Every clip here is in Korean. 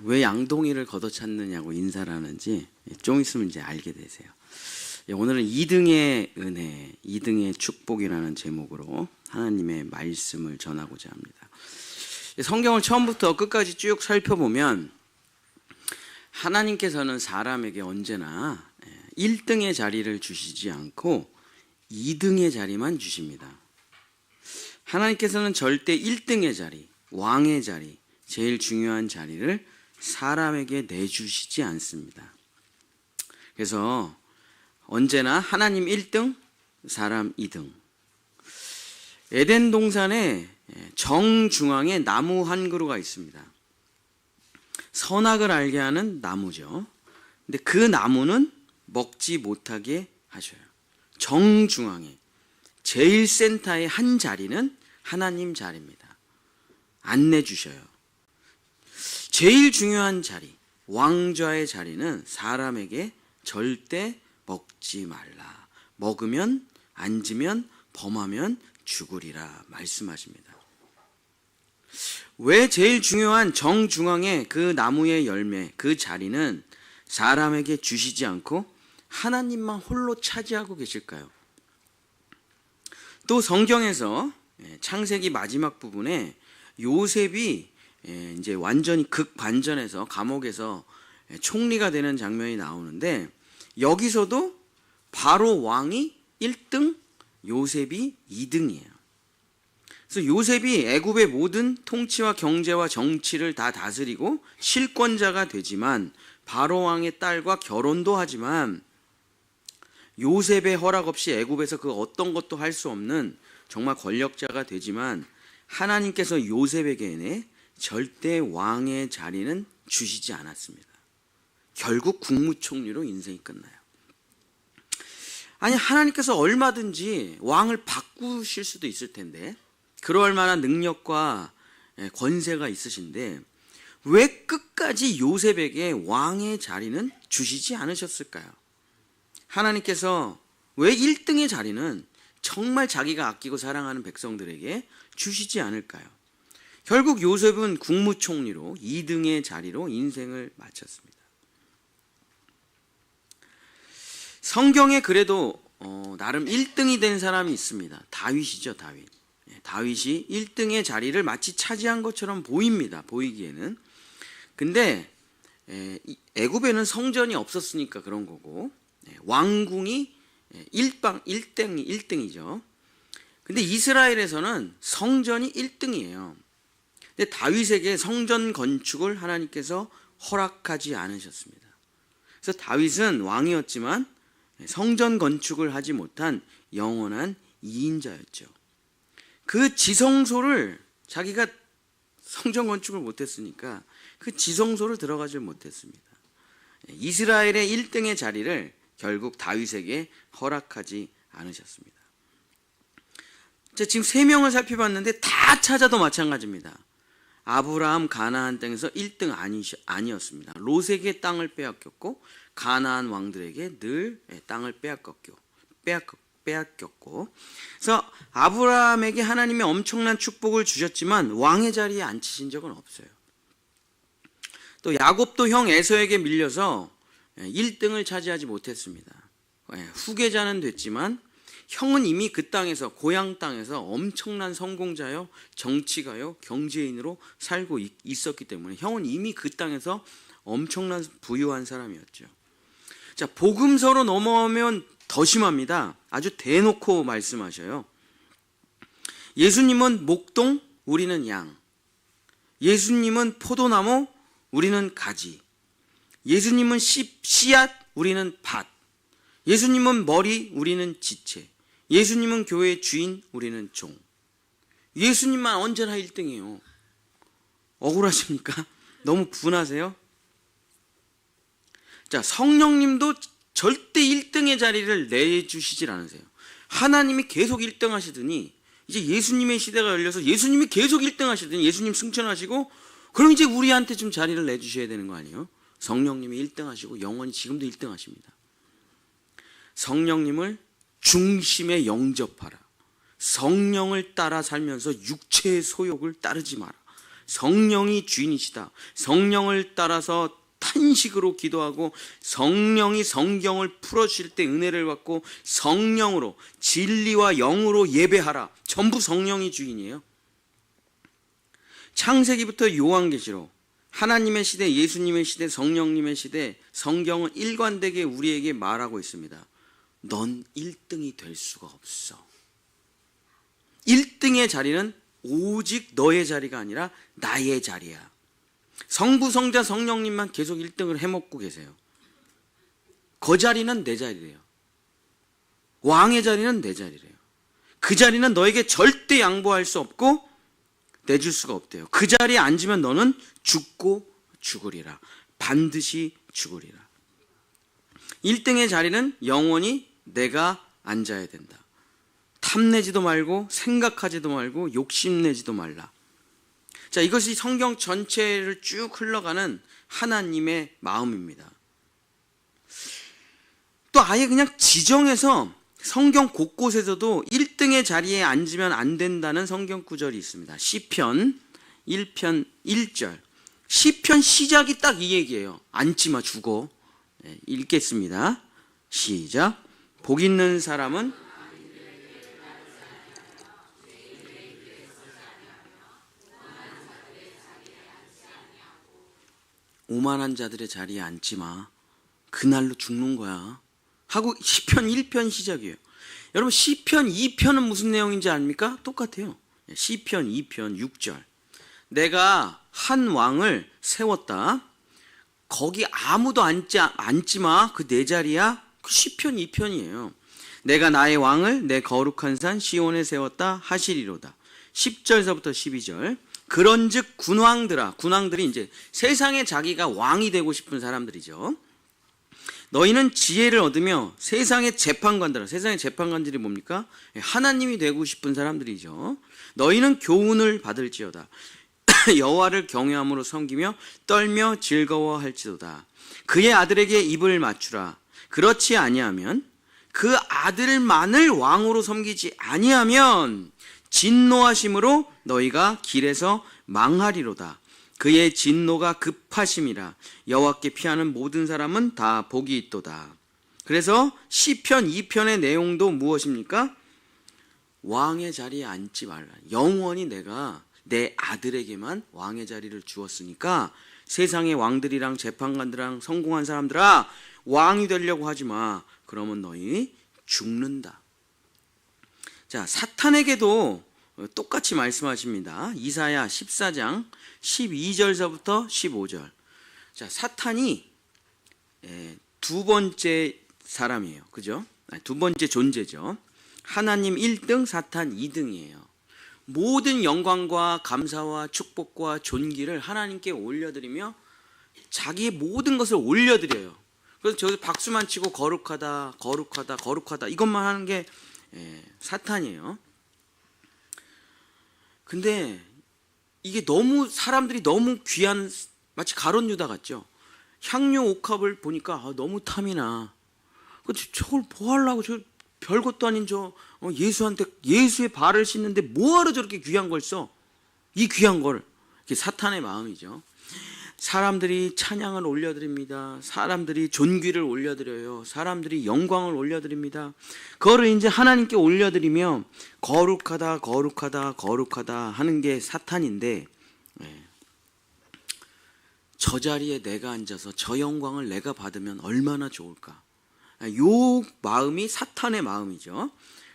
왜 양동이를 걷어찼느냐고 인사를 하는지 좀 있으면 이제 알게 되세요. 오늘은 2등의 은혜, 2등의 축복이라는 제목으로 하나님의 말씀을 전하고자 합니다. 성경을 처음부터 끝까지 쭉 살펴보면 하나님께서는 사람에게 언제나 1등의 자리를 주시지 않고 2등의 자리만 주십니다. 하나님께서는 절대 1등의 자리, 왕의 자리, 제일 중요한 자리를 사람에게 내주시지 않습니다. 그래서 언제나 하나님 1등, 사람 2등. 에덴 동산에 정중앙에 나무 한 그루가 있습니다. 선악을 알게 하는 나무죠. 근데 그 나무는 먹지 못하게 하셔요. 정중앙에 제일 센터의 한 자리는 하나님 자리입니다. 안 내주셔요. 제일 중요한 자리, 왕좌의 자리는 사람에게 절대 먹지 말라. 먹으면, 앉으면, 범하면 죽으리라 말씀하십니다. 왜 제일 중요한 정중앙의 그 나무의 열매, 그 자리는 사람에게 주시지 않고 하나님만 홀로 차지하고 계실까요? 또 성경에서 창세기 마지막 부분에 요셉이 이제 완전히 극반전해서 감옥에서 총리가 되는 장면이 나오는데 여기서도 바로 왕이 1등, 요셉이 2등이에요. 그래서 요셉이 애굽의 모든 통치와 경제와 정치를 다 다스리고 실권자가 되지만 바로 왕의 딸과 결혼도 하지만 요셉의 허락 없이 애굽에서 그 어떤 것도 할 수 없는 정말 권력자가 되지만 하나님께서 요셉에게 절대 왕의 자리는 주시지 않았습니다. 결국 국무총리로 인생이 끝나요. 아니, 하나님께서 얼마든지 왕을 바꾸실 수도 있을 텐데 그럴 만한 능력과 권세가 있으신데 왜 끝까지 요셉에게 왕의 자리는 주시지 않으셨을까요? 하나님께서 왜 1등의 자리는 정말 자기가 아끼고 사랑하는 백성들에게 주시지 않을까요? 결국 요셉은 국무총리로 2등의 자리로 인생을 마쳤습니다. 성경에 그래도 나름 1등이 된 사람이 있습니다. 다윗이죠, 다윗. 다윗이 1등의 자리를 마치 차지한 것처럼 보입니다. 보이기에는. 근데 애굽에는 성전이 없었으니까 그런 거고 왕궁이 1등이죠. 근데 이스라엘에서는 성전이 1등이에요. 근데 다윗에게 성전 건축을 하나님께서 허락하지 않으셨습니다. 그래서 다윗은 왕이었지만 성전 건축을 하지 못한 영원한 2인자였죠. 그 지성소를 자기가 성전 건축을 못했으니까 그 지성소를 들어가지 못했습니다. 이스라엘의 1등의 자리를 결국 다윗에게 허락하지 않으셨습니다. 지금 3명을 살펴봤는데 다 찾아도 마찬가지입니다. 아브라함 가나안 땅에서 1등 아니었습니다. 롯에게 땅을 빼앗겼고 가나안 왕들에게 늘 땅을 빼앗겼고 그래서 아브라함에게 하나님의 엄청난 축복을 주셨지만 왕의 자리에 앉히신 적은 없어요. 또 야곱도 형 에서에게 밀려서 1등을 차지하지 못했습니다. 후계자는 됐지만 형은 이미 그 땅에서, 고향 땅에서 엄청난 성공자요, 정치가요, 경제인으로 살고 있었기 때문에 형은 이미 그 땅에서 엄청난 부유한 사람이었죠. 자, 복음서로 넘어오면 더 심합니다. 아주 대놓고 말씀하셔요. 예수님은 목동, 우리는 양. 예수님은 포도나무, 우리는 가지. 예수님은 씨앗, 우리는 밭. 예수님은 머리, 우리는 지체. 예수님은 교회의 주인, 우리는 종. 예수님만 언제나 1등이에요. 억울하십니까? 너무 분하세요? 자, 성령님도 절대 1등의 자리를 내주시질 않으세요. 하나님이 계속 1등 하시더니 이제 예수님의 시대가 열려서 예수님이 계속 1등 하시더니 예수님 승천하시고 그럼 이제 우리한테 좀 자리를 내주셔야 되는 거 아니에요? 성령님이 1등 하시고 영원히 지금도 1등 하십니다. 성령님을 중심에 영접하라. 성령을 따라 살면서 육체의 소욕을 따르지 마라. 성령이 주인이시다. 성령을 따라서 탄식으로 기도하고 성령이 성경을 풀어주실 때 은혜를 받고 성령으로 진리와 영으로 예배하라. 전부 성령이 주인이에요. 창세기부터 요한계시록, 하나님의 시대, 예수님의 시대, 성령님의 시대, 성경은 일관되게 우리에게 말하고 있습니다. 넌 1등이 될 수가 없어. 1등의 자리는 오직 너의 자리가 아니라 나의 자리야. 성부, 성자, 성령님만 계속 1등을 해먹고 계세요. 그 자리는 내 자리래요. 왕의 자리는 내 자리래요. 그 자리는 너에게 절대 양보할 수 없고 내줄 수가 없대요. 그 자리에 앉으면 너는 죽고 죽으리라. 반드시 죽으리라. 1등의 자리는 영원히 내가 앉아야 된다. 탐내지도 말고 생각하지도 말고 욕심내지도 말라. 자, 이것이 성경 전체를 쭉 흘러가는 하나님의 마음입니다. 또 아예 그냥 지정해서 성경 곳곳에서도 1등의 자리에 앉으면 안 된다는 성경 구절이 있습니다. 시편 1편 1절. 시편 시작이 딱 이 얘기예요. 앉지 마, 죽어. 읽겠습니다. 시작. 복 있는 사람은 오만한 자들의 자리에 앉지 마. 그날로 죽는 거야. 하고 시편 1편 시작이에요. 여러분, 시편 2편은 무슨 내용인지 압니까? 똑같아요. 시편 2편 6절. 내가 한 왕을 세웠다. 거기 아무도 앉지 마. 그 내 자리야. 그 시편 2편이에요. 내가 나의 왕을 내 거룩한 산 시온에 세웠다 하시리로다. 10절서부터 12절. 그런즉 군왕들아, 군왕들이 이제 세상에 자기가 왕이 되고 싶은 사람들이죠. 너희는 지혜를 얻으며 세상의 재판관들아, 세상의 재판관들이 뭡니까? 하나님이 되고 싶은 사람들이죠. 너희는 교훈을 받을지어다. 여호와를 경외함으로 섬기며 떨며 즐거워할지도다. 그의 아들에게 입을 맞추라. 그렇지 아니하면, 그 아들만을 왕으로 섬기지 아니하면 진노하심으로 너희가 길에서 망하리로다. 그의 진노가 급하심이라. 여호와께 피하는 모든 사람은 다 복이 있도다. 그래서 시편 2편의 내용도 무엇입니까? 왕의 자리에 앉지 말라. 영원히 내가 내 아들에게만 왕의 자리를 주었으니까 세상의 왕들이랑 재판관들이랑 성공한 사람들아, 왕이 되려고 하지 마. 그러면 너희 죽는다. 자, 사탄에게도 똑같이 말씀하십니다. 이사야 14장 12절서부터 15절. 자, 사탄이 두 번째 사람이에요. 그죠? 두 번째 존재죠. 하나님 1등, 사탄 2등이에요. 모든 영광과 감사와 축복과 존귀를 하나님께 올려드리며 자기의 모든 것을 올려드려요. 그래서 저기 박수만 치고 거룩하다, 거룩하다, 거룩하다 이것만 하는 게 사탄이에요. 근데 이게 사람들이 너무 귀한, 마치 가룟 유다 같죠. 향료 옥합을 보니까 너무 탐이 나. 저걸 뭐 하려고, 저 별것도 아닌 예수한테, 예수의 발을 씻는데 뭐하러 저렇게 귀한 걸 써? 이 귀한 걸. 이게 사탄의 마음이죠. 사람들이 찬양을 올려드립니다. 사람들이 존귀를 올려드려요. 사람들이 영광을 올려드립니다. 그거를 이제 하나님께 올려드리며 거룩하다, 거룩하다, 거룩하다 하는 게 사탄인데, 저 자리에 내가 앉아서 저 영광을 내가 받으면 얼마나 좋을까? 요 마음이 사탄의 마음이죠.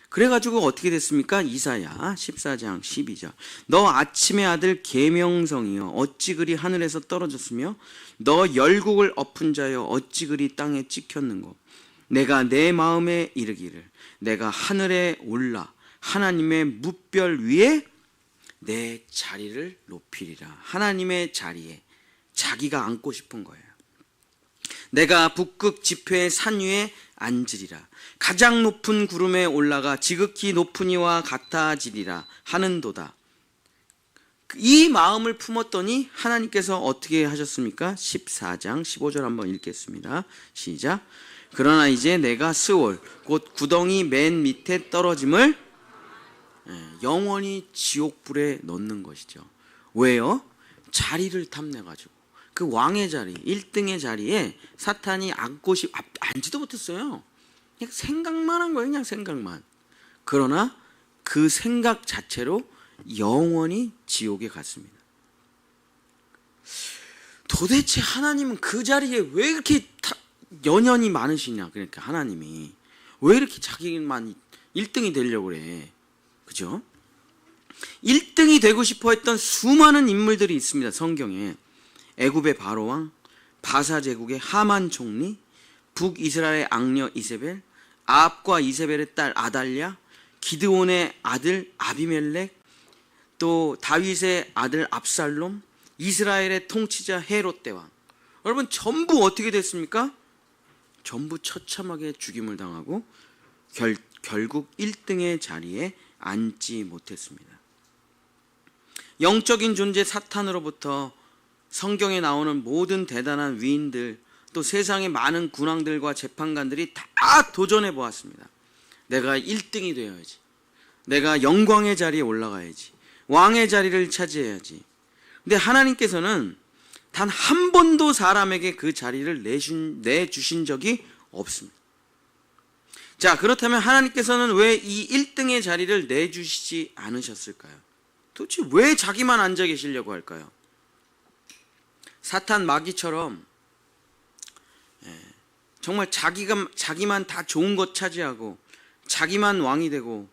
그래가지고 어떻게 됐습니까? 이사야 14장 12절. 너 아침의 아들 계명성이여 어찌 그리 하늘에서 떨어졌으며 너 열국을 엎은 자여 어찌 그리 땅에 찍혔는고. 내가 내 마음에 이르기를 내가 하늘에 올라 하나님의 뭇별 위에 내 자리를 높이리라. 하나님의 자리에 자기가 앉고 싶은 거예요. 내가 북극 지폐의 산 위에 앉으리라. 가장 높은 구름에 올라가 지극히 높은 이와 같아지리라 하는도다. 이 마음을 품었더니 하나님께서 어떻게 하셨습니까? 14장 15절 한번 읽겠습니다. 시작. 그러나 이제 내가 스올 곧 구덩이 맨 밑에 떨어짐을 영원히 지옥불에 넣는 것이죠. 왜요? 자리를 탐내가지고 그 왕의 자리, 1등의 자리에 사탄이 앉지도 못했어요. 그냥 생각만 한 거예요. 그냥 생각만. 그러나 그 생각 자체로 영원히 지옥에 갔습니다. 도대체 하나님은 그 자리에 왜 이렇게 연연이 많으시냐? 그러니까 하나님이 왜 이렇게 자기만 1등이 되려고 그래? 그죠? 1등이 되고 싶어 했던 수많은 인물들이 있습니다. 성경에. 애굽의 바로왕, 바사 제국의 하만 총리, 북이스라엘의 악녀 이세벨, 아합과 이세벨의 딸 아달랴, 기드온의 아들 아비멜렉, 또 다윗의 아들 압살롬, 이스라엘의 통치자 헤롯 대왕. 여러분 전부 어떻게 됐습니까? 전부 처참하게 죽임을 당하고 결국 1등의 자리에 앉지 못했습니다. 영적인 존재 사탄으로부터 성경에 나오는 모든 대단한 위인들, 또 세상의 많은 군왕들과 재판관들이 다 도전해 보았습니다. 내가 1등이 되어야지. 내가 영광의 자리에 올라가야지. 왕의 자리를 차지해야지. 근데 하나님께서는 단 한 번도 사람에게 그 자리를 내주신 적이 없습니다. 자, 그렇다면 하나님께서는 왜 이 1등의 자리를 내주시지 않으셨을까요? 도대체 왜 자기만 앉아 계시려고 할까요? 사탄 마귀처럼 정말 자기만 다 좋은 것 차지하고 자기만 왕이 되고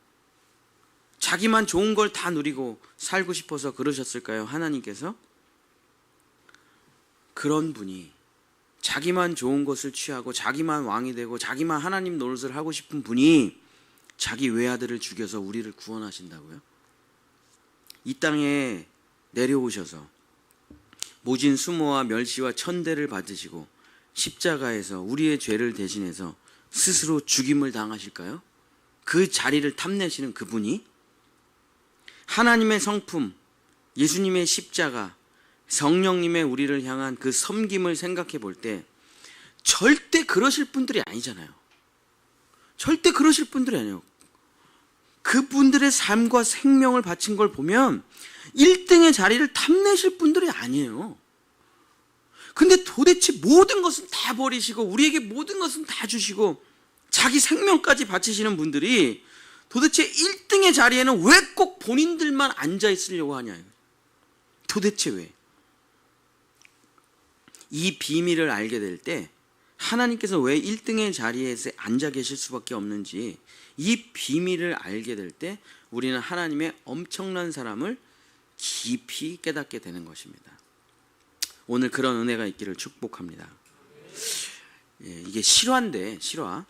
자기만 좋은 걸 다 누리고 살고 싶어서 그러셨을까요? 하나님께서? 그런 분이 자기만 좋은 것을 취하고 자기만 왕이 되고 자기만 하나님 노릇을 하고 싶은 분이 자기 외아들을 죽여서 우리를 구원하신다고요? 이 땅에 내려오셔서 모진 수모와 멸시와 천대를 받으시고 십자가에서 우리의 죄를 대신해서 스스로 죽임을 당하실까요? 그 자리를 탐내시는 그분이 하나님의 성품, 예수님의 십자가, 성령님의 우리를 향한 그 섬김을 생각해 볼 때 절대 그러실 분들이 아니잖아요. 절대 그러실 분들이 아니에요. 그분들의 삶과 생명을 바친 걸 보면 1등의 자리를 탐내실 분들이 아니에요. 근데 도대체 모든 것은 다 버리시고 우리에게 모든 것은 다 주시고 자기 생명까지 바치시는 분들이 도대체 1등의 자리에는 왜 꼭 본인들만 앉아 있으려고 하냐. 도대체 왜? 이 비밀을 알게 될 때 하나님께서 왜 1등의 자리에 앉아 계실 수밖에 없는지 이 비밀을 알게 될 때 우리는 하나님의 엄청난 사람을 깊이 깨닫게 되는 것입니다. 오늘 그런 은혜가 있기를 축복합니다. 이게 실화인데 실화.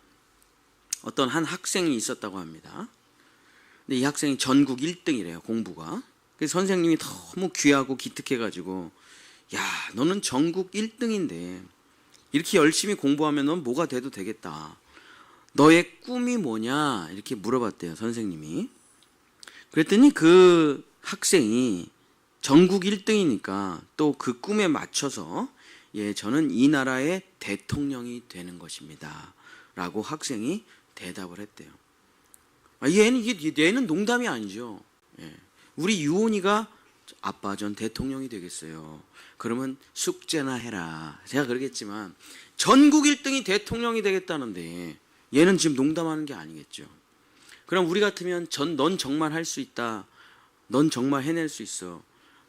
어떤 한 학생이 있었다고 합니다. 근데 이 학생이 전국 1등이래요. 공부가. 그래서 선생님이 너무 귀하고 기특해가지고 야, 너는 전국 1등인데 이렇게 열심히 공부하면 넌 뭐가 돼도 되겠다. 너의 꿈이 뭐냐? 이렇게 물어봤대요. 선생님이. 그랬더니 그 학생이 전국 1등이니까 또 그 꿈에 맞춰서 저는 이 나라의 대통령이 되는 것입니다. 라고 학생이 대답을 했대요. 얘는 농담이 아니죠. 우리 유온이가 아빠 전 대통령이 되겠어요. 그러면 숙제나 해라. 제가 그러겠지만 전국 1등이 대통령이 되겠다는데 얘는 지금 농담하는 게 아니겠죠. 그럼 우리 같으면 넌 정말 할 수 있다. 넌 정말 해낼 수 있어.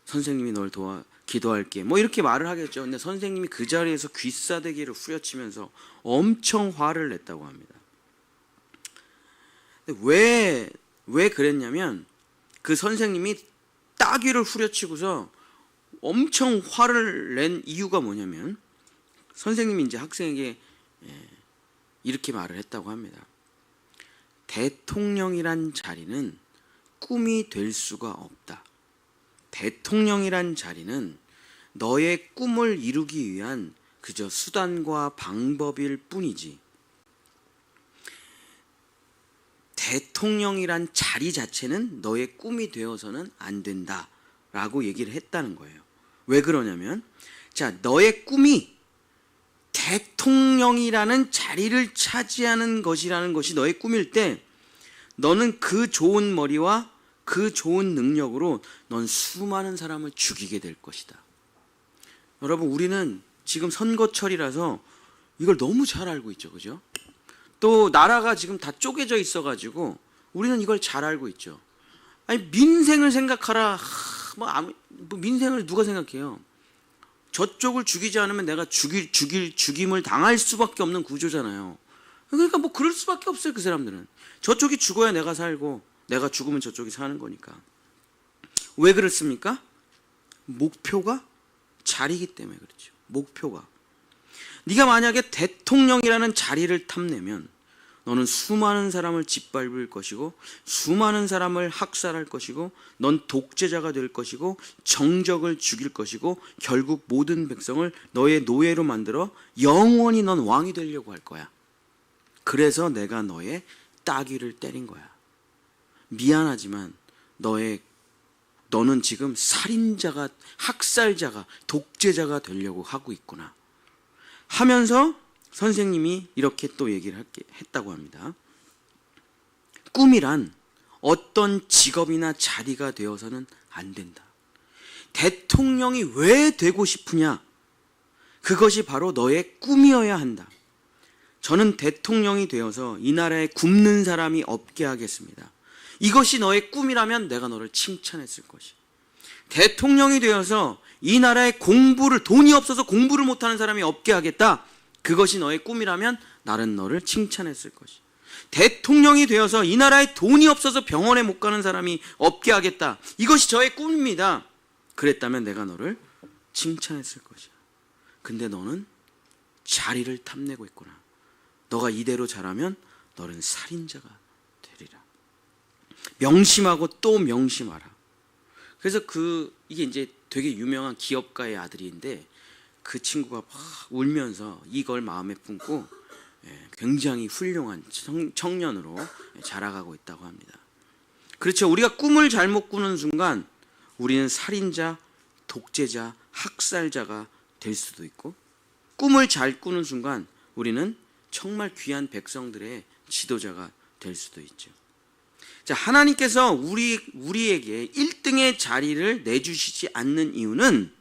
선생님이 널 도와 기도할게. 뭐 이렇게 말을 하겠죠. 근데 선생님이 그 자리에서 귀싸대기를 후려치면서 엄청 화를 냈다고 합니다. 근데 왜 그랬냐면 그 선생님이 따귀를 후려치고서 엄청 화를 낸 이유가 뭐냐면 선생님이 이제 학생에게 이렇게 말을 했다고 합니다. 대통령이란 자리는 꿈이 될 수가 없다. 대통령이란 자리는 너의 꿈을 이루기 위한 그저 수단과 방법일 뿐이지 대통령이란 자리 자체는 너의 꿈이 되어서는 안 된다 라고 얘기를 했다는 거예요. 왜 그러냐면 자, 너의 꿈이 대통령이라는 자리를 차지하는 것이라는 것이 너의 꿈일 때 너는 그 좋은 머리와 그 좋은 능력으로 넌 수많은 사람을 죽이게 될 것이다. 여러분, 우리는 지금 선거철이라서 이걸 너무 잘 알고 있죠, 그죠? 또 나라가 지금 다 쪼개져 있어가지고 우리는 이걸 잘 알고 있죠. 아니, 민생을 생각하라. 뭐 민생을 누가 생각해요? 저쪽을 죽이지 않으면 내가 죽임을 당할 수밖에 없는 구조잖아요. 그러니까 뭐 그럴 수밖에 없어요. 그 사람들은 저쪽이 죽어야 내가 살고, 내가 죽으면 저쪽이 사는 거니까. 왜 그렇습니까? 목표가 자리이기 때문에 그렇죠. 목표가. 네가 만약에 대통령이라는 자리를 탐내면 너는 수많은 사람을 짓밟을 것이고, 수많은 사람을 학살할 것이고, 넌 독재자가 될 것이고, 정적을 죽일 것이고, 결국 모든 백성을 너의 노예로 만들어 영원히 넌 왕이 되려고 할 거야. 그래서 내가 너의 따귀를 때린 거야. 미안하지만 너는 지금 살인자가, 학살자가, 독재자가 되려고 하고 있구나 하면서 선생님이 이렇게 또 얘기를 했다고 합니다. 꿈이란 어떤 직업이나 자리가 되어서는 안 된다. 대통령이 왜 되고 싶으냐? 그것이 바로 너의 꿈이어야 한다. 저는 대통령이 되어서 이 나라에 굶는 사람이 없게 하겠습니다. 이것이 너의 꿈이라면 내가 너를 칭찬했을 것이야. 대통령이 되어서 이 나라에 돈이 없어서 공부를 못하는 사람이 없게 하겠다. 그것이 너의 꿈이라면 나는 너를 칭찬했을 것이야. 대통령이 되어서 이 나라에 돈이 없어서 병원에 못 가는 사람이 없게 하겠다. 이것이 저의 꿈입니다. 그랬다면 내가 너를 칭찬했을 것이야. 근데 너는 자리를 탐내고 있구나. 너가 이대로 자라면 너는 살인자가 되리라. 명심하고 또 명심하라. 그래서 이게 이제 되게 유명한 기업가의 아들인데, 그 친구가 막 울면서 이걸 마음에 품고 굉장히 훌륭한 청년으로 자라가고 있다고 합니다. 그렇죠. 우리가 꿈을 잘못 꾸는 순간 우리는 살인자, 독재자, 학살자가 될 수도 있고, 꿈을 잘 꾸는 순간 우리는 정말 귀한 백성들의 지도자가 될 수도 있죠. 자, 하나님께서 우리에게 1등의 자리를 내주시지 않는 이유는,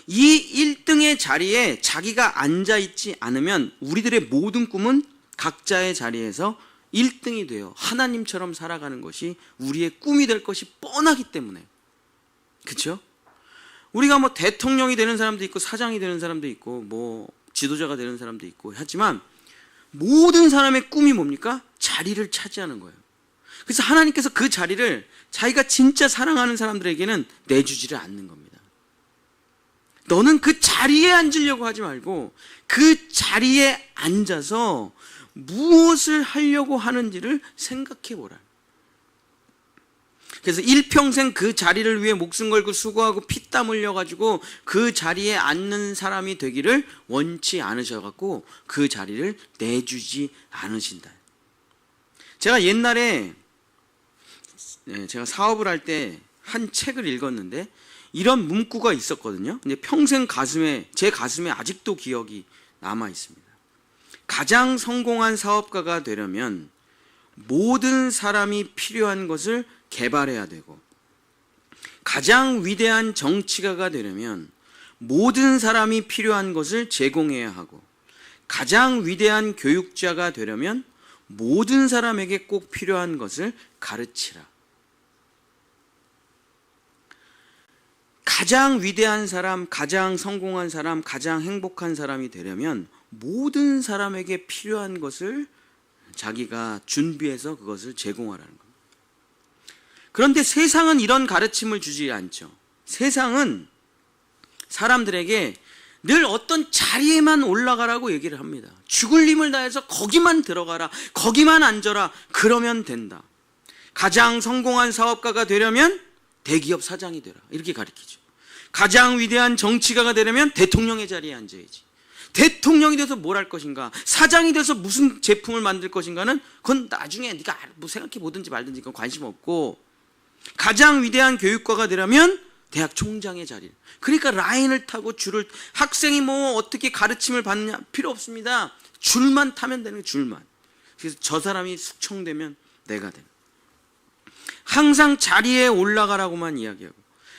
이 1등의 자리에 자기가 앉아있지 않으면 우리들의 모든 꿈은 각자의 자리에서 1등이 되어 하나님처럼 살아가는 것이 우리의 꿈이 될 것이 뻔하기 때문에. 그렇죠? 우리가 뭐 대통령이 되는 사람도 있고, 사장이 되는 사람도 있고, 뭐 지도자가 되는 사람도 있고 하지만, 모든 사람의 꿈이 뭡니까? 자리를 차지하는 거예요. 그래서 하나님께서 그 자리를 자기가 진짜 사랑하는 사람들에게는 내주지를 않는 겁니다. 너는 그 자리에 앉으려고 하지 말고 그 자리에 앉아서 무엇을 하려고 하는지를 생각해 보라. 그래서 일평생 그 자리를 위해 목숨 걸고 수고하고 피땀 흘려가지고 그 자리에 앉는 사람이 되기를 원치 않으셔갖고 그 자리를 내주지 않으신다. 제가 옛날에 제가 사업을 할 때 한 책을 읽었는데 이런 문구가 있었거든요. 근데 평생 제 가슴에 아직도 기억이 남아 있습니다. 가장 성공한 사업가가 되려면 모든 사람이 필요한 것을 개발해야 되고, 가장 위대한 정치가가 되려면 모든 사람이 필요한 것을 제공해야 하고, 가장 위대한 교육자가 되려면 모든 사람에게 꼭 필요한 것을 가르치라. 가장 위대한 사람, 가장 성공한 사람, 가장 행복한 사람이 되려면 모든 사람에게 필요한 것을 자기가 준비해서 그것을 제공하라는 겁니다. 그런데 세상은 이런 가르침을 주지 않죠. 세상은 사람들에게 늘 어떤 자리에만 올라가라고 얘기를 합니다. 죽을 힘을 다해서 거기만 들어가라, 거기만 앉아라, 그러면 된다. 가장 성공한 사업가가 되려면 대기업 사장이 되라, 이렇게 가르치죠. 가장 위대한 정치가가 되려면 대통령의 자리에 앉아야지. 대통령이 돼서 뭘 할 것인가, 사장이 돼서 무슨 제품을 만들 것인가는 그건 나중에 네가 뭐 생각해 보든지 말든지 그건 관심 없고, 가장 위대한 교육과가 되려면 대학 총장의 자리. 그러니까 라인을 타고 학생이 뭐 어떻게 가르침을 받느냐 필요 없습니다. 줄만 타면 되는 거예요. 줄만. 그래서 저 사람이 숙청되면 내가 되는. 항상 자리에 올라가라고만 이야기하고,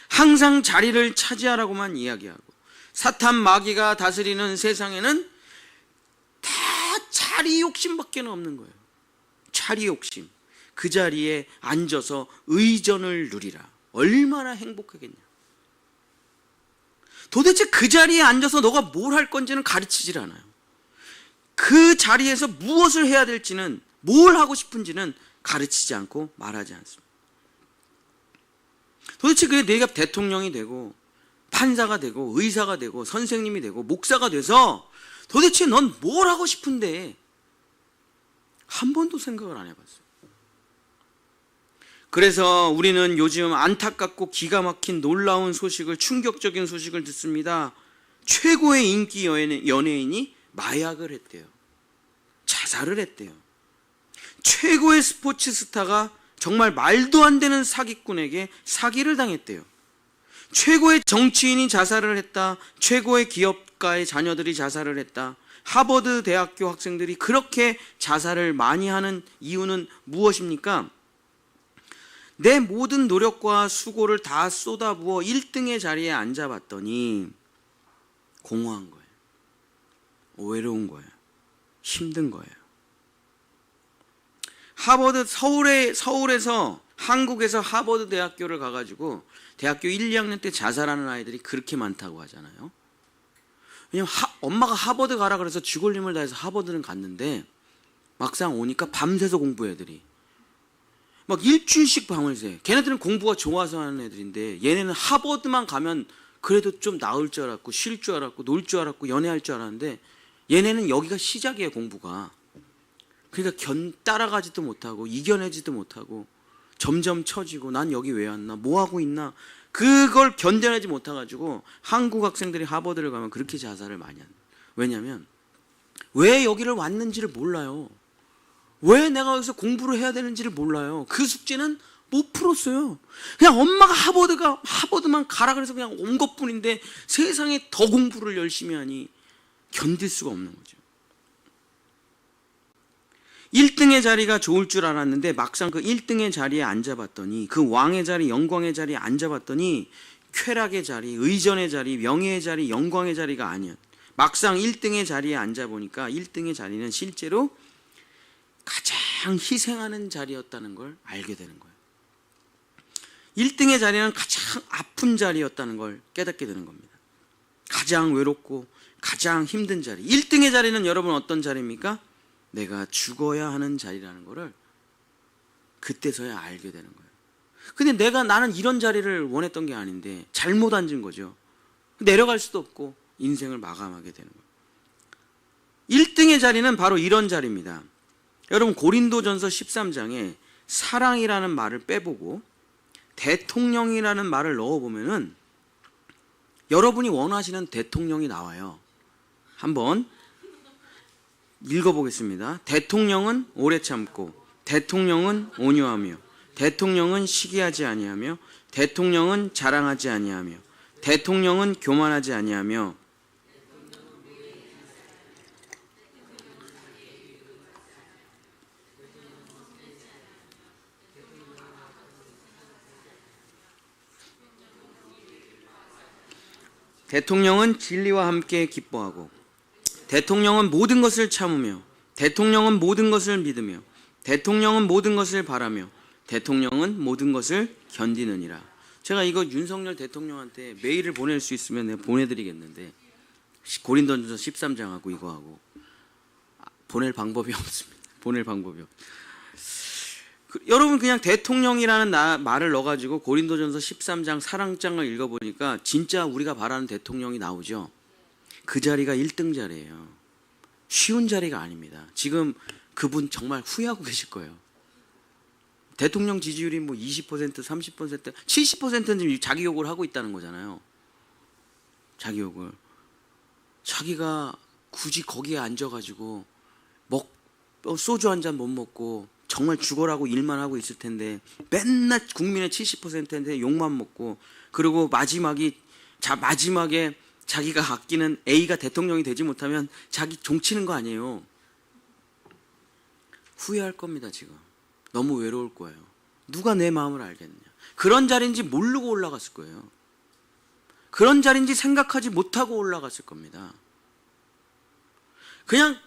항상 자리를 차지하라고만 이야기하고, 사탄 마귀가 다스리는 세상에는 다 자리 욕심밖에 없는 거예요. 자리 욕심. 그 자리에 앉아서 의전을 누리라. 얼마나 행복하겠냐. 도대체 그 자리에 앉아서 너가 뭘 할 건지는 가르치질 않아요. 그 자리에서 무엇을 해야 될지는, 뭘 하고 싶은지는 가르치지 않고 말하지 않습니다. 도대체 그게 내가 대통령이 되고 판사가 되고 의사가 되고 선생님이 되고 목사가 돼서 도대체 넌 뭘 하고 싶은데 한 번도 생각을 안 해봤어요. 그래서 우리는 요즘 안타깝고 기가 막힌 놀라운 소식을, 충격적인 소식을 듣습니다. 최고의 인기 연예인이 마약을 했대요. 자살을 했대요. 최고의 스포츠 스타가 정말 말도 안 되는 사기꾼에게 사기를 당했대요. 최고의 정치인이 자살을 했다. 최고의 기업가의 자녀들이 자살을 했다. 하버드 대학교 학생들이 그렇게 자살을 많이 하는 이유는 무엇입니까? 내 모든 노력과 수고를 다 쏟아부어 1등의 자리에 앉아봤더니 공허한 거예요. 외로운 거예요. 힘든 거예요. 서울에서 한국에서 하버드 대학교를 가가지고 대학교 1, 2학년 때 자살하는 아이들이 그렇게 많다고 하잖아요. 왜냐면 엄마가 하버드 가라 그래서 쥐골림을 다해서 하버드는 갔는데 막상 오니까 밤새서 공부해 애들이. 막 일주일씩 밤을 새. 걔네들은 공부가 좋아서 하는 애들인데 얘네는 하버드만 가면 그래도 좀 나을 줄 알았고 쉴 줄 알았고 놀 줄 알았고 연애할 줄 알았는데 얘네는 여기가 시작이에요. 공부가. 그러니까 따라가지도 못하고 이겨내지도 못하고 점점 처지고 난 여기 왜 왔나 뭐 하고 있나 그걸 견뎌내지 못해가지고 한국 학생들이 하버드를 가면 그렇게 자살을 많이 한다. 왜냐하면 왜 여기를 왔는지를 몰라요. 왜 내가 여기서 공부를 해야 되는지를 몰라요. 그 숙제는 못 풀었어요. 그냥 엄마가 하버드만 가라 그래서 그냥 온 것뿐인데 세상에 더 공부를 열심히 하니 견딜 수가 없는 거죠. 1등의 자리가 좋을 줄 알았는데 막상 그 1등의 자리에 앉아봤더니 그 왕의 자리, 영광의 자리에 앉아봤더니 쾌락의 자리, 의전의 자리, 명예의 자리, 영광의 자리가 아니야. 막상 1등의 자리에 앉아보니까 1등의 자리는 실제로 가장 희생하는 자리였다는 걸 알게 되는 거예요. 1등의 자리는 가장 아픈 자리였다는 걸 깨닫게 되는 겁니다. 가장 외롭고 가장 힘든 자리. 1등의 자리는 여러분 어떤 자리입니까? 내가 죽어야 하는 자리라는 거를 그때서야 알게 되는 거예요. 근데 나는 이런 자리를 원했던 게 아닌데 잘못 앉은 거죠. 내려갈 수도 없고 인생을 마감하게 되는 거예요. 1등의 자리는 바로 이런 자리입니다. 여러분 고린도전서 13장에 사랑이라는 말을 빼보고 대통령이라는 말을 넣어보면은 여러분이 원하시는 대통령이 나와요. 한번 읽어보겠습니다. 대통령은 오래 참고, 대통령은 온유하며, 대통령은 시기하지 아니하며, 대통령은 자랑하지 아니하며, 대통령은 교만하지 아니하며, 대통령은 진리와 함께 기뻐하고, 대통령은 모든 것을 참으며, 대통령은 모든 것을 믿으며, 대통령은 모든 것을 바라며, 대통령은 모든 것을 견디느니라. 제가 이거 윤석열 대통령한테 메일을 보낼 수 있으면 내가 보내드리겠는데 고린도전서 13장하고 이거하고 보낼 방법이 없습니다. 보낼 방법이 없. 여러분 그냥 대통령이라는 말을 넣어가지고 고린도전서 13장 사랑장을 읽어보니까 진짜 우리가 바라는 대통령이 나오죠. 그 자리가 1등 자리예요. 쉬운 자리가 아닙니다. 지금 그분 정말 후회하고 계실 거예요. 대통령 지지율이 뭐 20%, 30%, 70%는 지금 자기 욕을 하고 있다는 거잖아요. 자기 욕을. 자기가 굳이 거기에 앉아가지고 소주 한 잔 못 먹고 정말 죽어라고 일만 하고 있을 텐데 맨날 국민의 70%한테 욕만 먹고 그리고 마지막에 자기가 아끼는 A가 대통령이 되지 못하면 자기 종치는 거 아니에요. 후회할 겁니다. 지금 너무 외로울 거예요. 누가 내 마음을 알겠냐. 그런 자리인지 모르고 올라갔을 거예요. 그런 자리인지 생각하지 못하고 올라갔을 겁니다. 그냥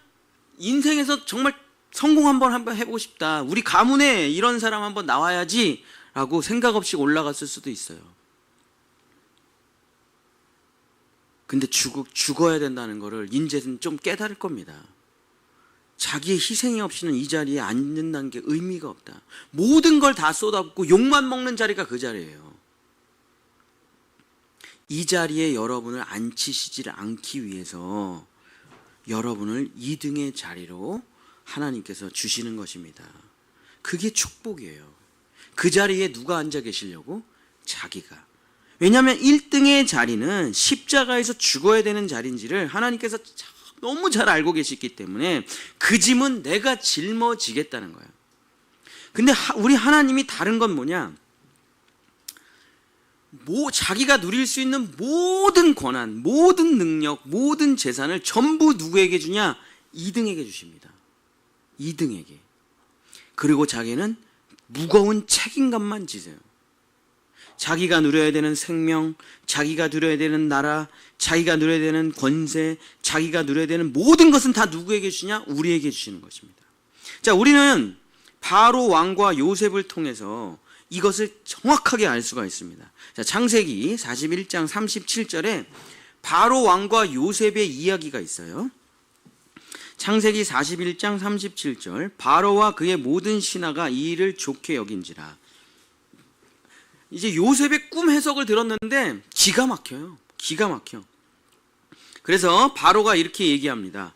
인생에서 정말 성공 한번 해보고 싶다, 우리 가문에 이런 사람 한번 나와야지 라고 생각 없이 올라갔을 수도 있어요. 근데 죽어야 된다는 거를 이제는 좀 깨달을 겁니다. 자기의 희생이 없이는 이 자리에 앉는다는 게 의미가 없다. 모든 걸 다 쏟아붓고 욕만 먹는 자리가 그 자리예요. 이 자리에 여러분을 앉히시지 않기 위해서 여러분을 2등의 자리로 하나님께서 주시는 것입니다. 그게 축복이에요. 그 자리에 누가 앉아 계시려고? 자기가. 왜냐하면 1등의 자리는 십자가에서 죽어야 되는 자리인지를 하나님께서 너무 잘 알고 계시기 때문에 그 짐은 내가 짊어지겠다는 거예요. 근데 우리 하나님이 다른 건 뭐냐? 자기가 누릴 수 있는 모든 권한, 모든 능력, 모든 재산을 전부 누구에게 주냐? 2등에게 주십니다. 2등에게. 그리고 자기는 무거운 책임감만 지세요. 자기가 누려야 되는 생명, 자기가 누려야 되는 나라, 자기가 누려야 되는 권세, 자기가 누려야 되는 모든 것은 다 누구에게 주시냐? 우리에게 주시는 것입니다. 자, 우리는 바로 왕과 요셉을 통해서 이것을 정확하게 알 수가 있습니다. 자, 창세기 41장 37절에 바로 왕과 요셉의 이야기가 있어요. 창세기 41장 37절, 바로와 그의 모든 신하가 이 일을 좋게 여긴지라. 이제 요셉의 꿈 해석을 들었는데 기가 막혀요. 기가 막혀. 그래서 바로가 이렇게 얘기합니다.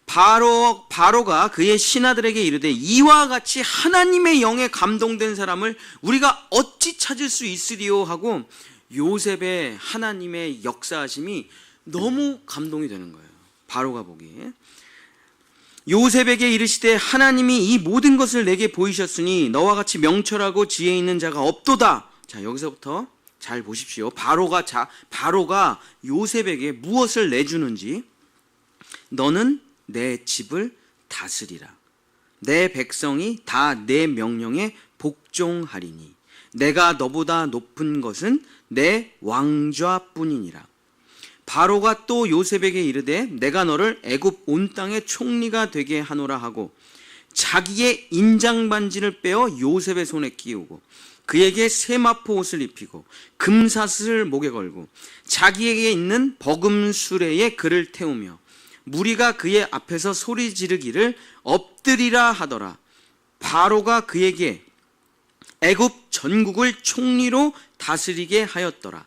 바로가 그의 신하들에게 이르되 이와 같이 하나님의 영에 감동된 사람을 우리가 어찌 찾을 수 있으리요 하고 요셉의 하나님의 역사하심이 너무 감동이 되는 거예요. 바로가 보기에. 요셉에게 이르시되 하나님이 이 모든 것을 내게 보이셨으니 너와 같이 명철하고 지혜 있는 자가 없도다. 자, 여기서부터 잘 보십시오. 바로가 요셉에게 무엇을 내주는지. 너는 내 집을 다스리라. 내 백성이 다 내 명령에 복종하리니 내가 너보다 높은 것은 내 왕좌뿐이니라. 바로가 또 요셉에게 이르되 내가 너를 애굽 온 땅의 총리가 되게 하노라 하고 자기의 인장반지를 빼어 요셉의 손에 끼우고 그에게 세마포 옷을 입히고 금사슬을 목에 걸고 자기에게 있는 버금 수레에 그를 태우며 무리가 그의 앞에서 소리 지르기를 엎드리라 하더라. 바로가 그에게 애굽 전국을 총리로 다스리게 하였더라.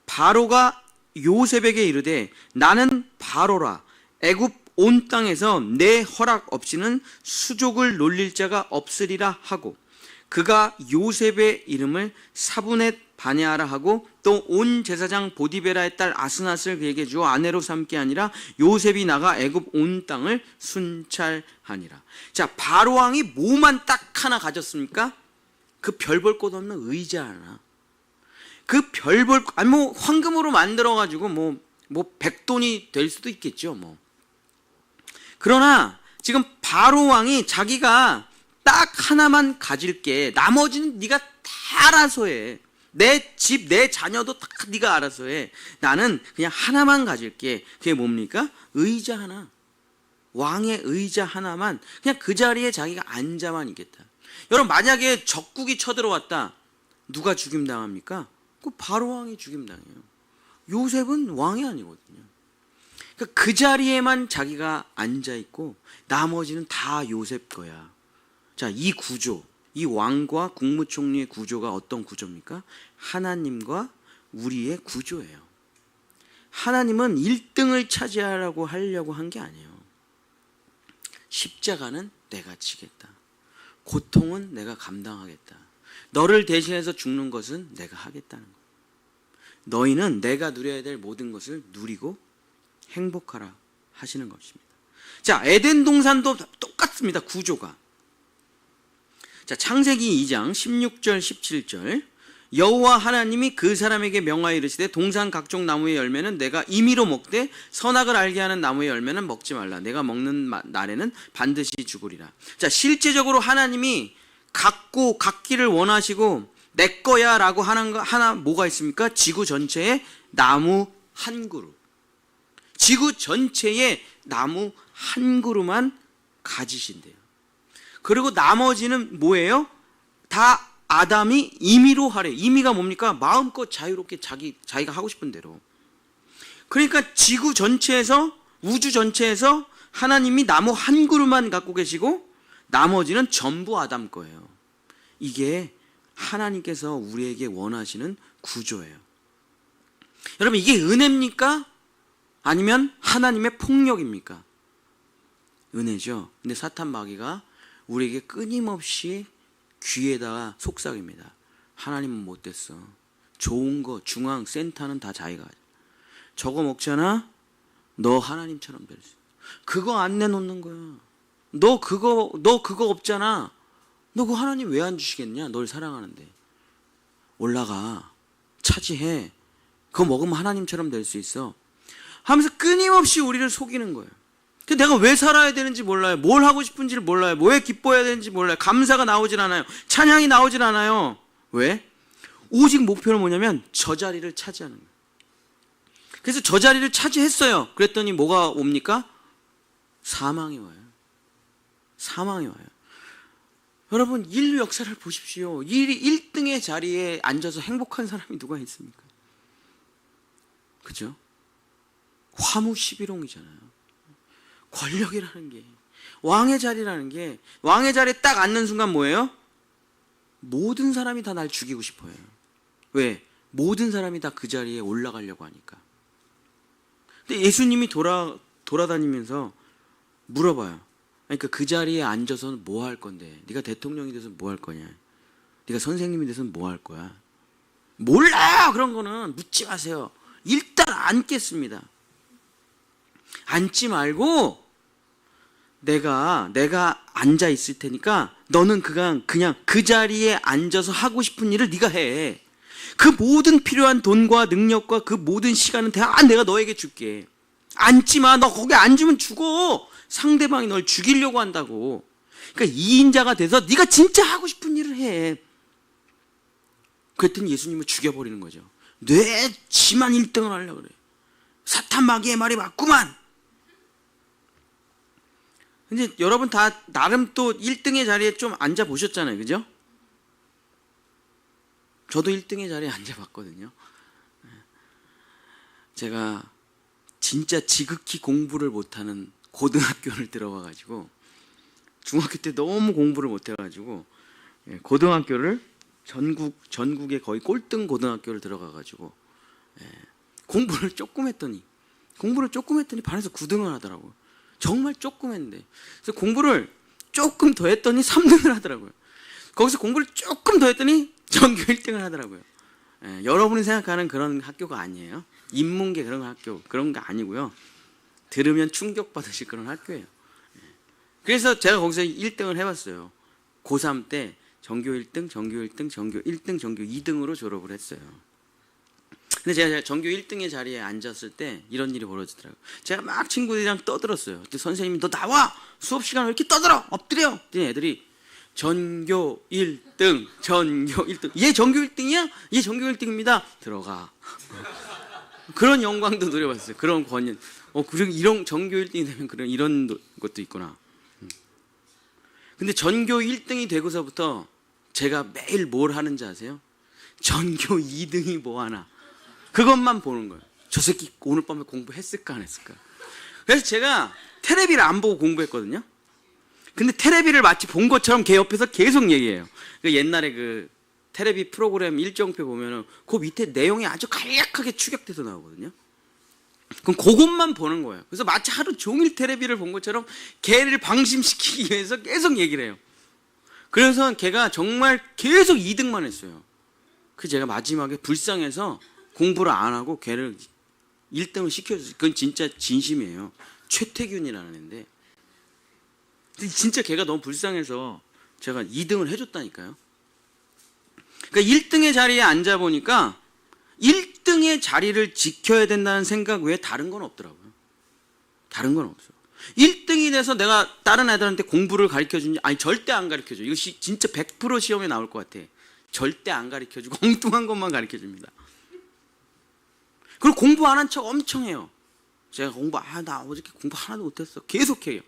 바로가 요셉에게 이르되 나는 바로라. 애굽 온 땅에서 내 허락 없이는 수족을 놀릴 자가 없으리라 하고 그가 요셉의 이름을 사분엣 바네아라 하고 또 온 제사장 보디베라의 딸 아스낫을 그에게 주어 아내로 삼게 아니라 요셉이 나가 애굽 온 땅을 순찰하니라. 자, 바로 왕이 뭐만 딱 하나 가졌습니까? 그 별 볼 것 없는 의자 하나. 그 별 볼 황금으로 만들어 가지고 뭐 100돈이 될 수도 있겠죠, 뭐. 그러나 지금 바로 왕이 자기가 딱 하나만 가질게. 나머지는 네가 다 알아서 해. 내 집, 내 자녀도 다 네가 알아서 해. 나는 그냥 하나만 가질게. 그게 뭡니까? 의자 하나. 왕의 의자 하나만 그냥 그 자리에 자기가 앉아만 있겠다. 여러분, 만약에 적국이 쳐들어왔다. 누가 죽임당합니까? 그 바로 왕이 죽임당해요. 요셉은 왕이 아니거든요. 그러니까 그 자리에만 자기가 앉아있고 나머지는 다 요셉 거야. 자, 이 구조, 이 왕과 국무총리의 구조가 어떤 구조입니까? 하나님과 우리의 구조예요. 하나님은 1등을 차지하려고 한 게 아니에요. 십자가는 내가 지겠다. 고통은 내가 감당하겠다. 너를 대신해서 죽는 것은 내가 하겠다는 거예요. 너희는 내가 누려야 될 모든 것을 누리고 행복하라 하시는 것입니다. 자, 에덴 동산도 똑같습니다. 구조가. 자, 창세기 2장 16절 17절 여호와 하나님이 그 사람에게 명하여 이르시되 동산 각종 나무의 열매는 내가 임의로 먹되 선악을 알게 하는 나무의 열매는 먹지 말라. 내가 먹는 날에는 반드시 죽으리라. 자, 실제적으로 하나님이 갖기를 원하시고 내 거야라고 하는 거 하나 뭐가 있습니까? 지구 전체에 나무 한 그루. 지구 전체에 나무 한 그루만 가지신대요. 그리고 나머지는 뭐예요? 다 아담이 임의로 하래. 임의가 뭡니까? 마음껏 자유롭게 자기가 하고 싶은 대로. 그러니까 지구 전체에서, 우주 전체에서 하나님이 나무 한 그루만 갖고 계시고 나머지는 전부 아담 거예요. 이게 하나님께서 우리에게 원하시는 구조예요. 여러분, 이게 은혜입니까? 아니면 하나님의 폭력입니까? 은혜죠. 근데 사탄 마귀가 우리에게 끊임없이 귀에다가 속삭입니다. 하나님은 못됐어. 좋은 거, 중앙, 센터는 다 자기가 하죠. 저거 먹잖아? 너 하나님처럼 될 수 있어. 그거 안 내놓는 거야. 너 그거 없잖아. 너 그거 하나님 왜 안 주시겠냐? 널 사랑하는데. 올라가. 차지해. 그거 먹으면 하나님처럼 될 수 있어. 하면서 끊임없이 우리를 속이는 거예요. 내가 왜 살아야 되는지 몰라요. 뭘 하고 싶은지를 몰라요. 왜 기뻐해야 되는지 몰라요. 감사가 나오질 않아요. 찬양이 나오질 않아요. 왜? 오직 목표는 뭐냐면 저 자리를 차지하는 거예요. 그래서 저 자리를 차지했어요. 그랬더니 뭐가 옵니까? 사망이 와요. 사망이 와요. 여러분, 인류 역사를 보십시오. 1등의 자리에 앉아서 행복한 사람이 누가 있습니까? 그죠? 화무 11홍이잖아요. 권력이라는 게, 왕의 자리라는 게, 왕의 자리에 딱 앉는 순간 뭐예요? 모든 사람이 다 날 죽이고 싶어요. 왜? 모든 사람이 다 그 자리에 올라가려고 하니까. 근데 예수님이 돌아다니면서 물어봐요. 그러니까 그 자리에 앉아서는 뭐 할 건데? 네가 대통령이 돼서 뭐 할 거냐? 네가 선생님이 돼서 뭐 할 거야? 몰라! 그런 거는 묻지 마세요. 일단 앉겠습니다. 앉지 말고 내가 앉아 있을 테니까 너는 그냥 그 자리에 앉아서 하고 싶은 일을 네가 해. 그 모든 필요한 돈과 능력과 그 모든 시간은 다 내가 너에게 줄게. 앉지 마. 너 거기 앉으면 죽어. 상대방이 널 죽이려고 한다고. 그러니까 2인자가 돼서 네가 진짜 하고 싶은 일을 해. 그랬더니 예수님을 죽여버리는 거죠. 뇌 지만 1등을 하려고 그래. 사탄 마귀의 말이 맞구만. 근데 여러분 다 나름 또 1등의 자리에 좀 앉아 보셨잖아요. 그죠? 저도 1등의 자리에 앉아 봤거든요. 제가 진짜 지극히 공부를 못하는 고등학교를 들어가가지고, 중학교 때 너무 공부를 못해가지고 고등학교를 전국에 거의 꼴등 고등학교를 들어가가지고 공부를 조금 했더니 반에서 9등을 하더라고요. 정말 조금 했는데. 그래서 공부를 조금 더 했더니 3등을 하더라고요. 거기서 공부를 조금 더 했더니 전교 1등을 하더라고요. 여러분이 생각하는 그런 학교가 아니에요. 인문계 그런 학교, 그런 거 아니고요. 들으면 충격받으실 그런 학교예요. 그래서 제가 거기서 1등을 해봤어요. 고3 때 전교 1등, 전교 1등, 전교 1등, 전교 2등으로 졸업을 했어요. 근데 제가 전교 1등의 자리에 앉았을 때 이런 일이 벌어지더라고요. 제가 막 친구들이랑 떠들었어요. 그때 선생님이 너 나와! 수업 시간에 왜 이렇게 떠들어! 엎드려! 그랬더니 애들이 전교 1등, 전교 1등. 얘 전교 1등이야? 얘 전교 1등입니다. 들어가. 그런 영광도 누려봤어요. 그런 권유. 그리고 이런 전교 1등이 되면 이런 것도 있구나. 근데 전교 1등이 되고서부터 제가 매일 뭘 하는지 아세요? 전교 2등이 뭐 하나. 그것만 보는 거예요. 저 새끼 오늘 밤에 공부했을까 안 했을까. 그래서 제가 테레비를 안 보고 공부했거든요. 근데 테레비를 마치 본 것처럼 걔 옆에서 계속 얘기해요. 옛날에 그 테레비 프로그램 일정표 보면은 그 밑에 내용이 아주 간략하게 추격돼서 나오거든요. 그럼 그것만 보는 거예요. 그래서 마치 하루 종일 테레비를 본 것처럼 걔를 방심시키기 위해서 계속 얘기를 해요. 그래서 걔가 정말 계속 2등만 했어요. 그래서 제가 마지막에 불쌍해서 공부를 안 하고 걔를 1등을 시켜줬어요. 그건 진짜 진심이에요. 최태균이라는 애인데 진짜 걔가 너무 불쌍해서 제가 2등을 해줬다니까요. 그러니까 1등의 자리에 앉아보니까 1등의 자리를 지켜야 된다는 생각 외에 다른 건 없더라고요. 다른 건 없어. 1등이 돼서 내가 다른 애들한테 공부를 가르쳐주니, 아니 절대 안 가르쳐줘. 이거 진짜 100% 시험에 나올 것 같아. 절대 안 가르쳐주고 엉뚱한 것만 가르쳐줍니다. 그리고 공부 안 한 척 엄청 해요. 제가 나 어저께 공부 하나도 못했어. 계속해요.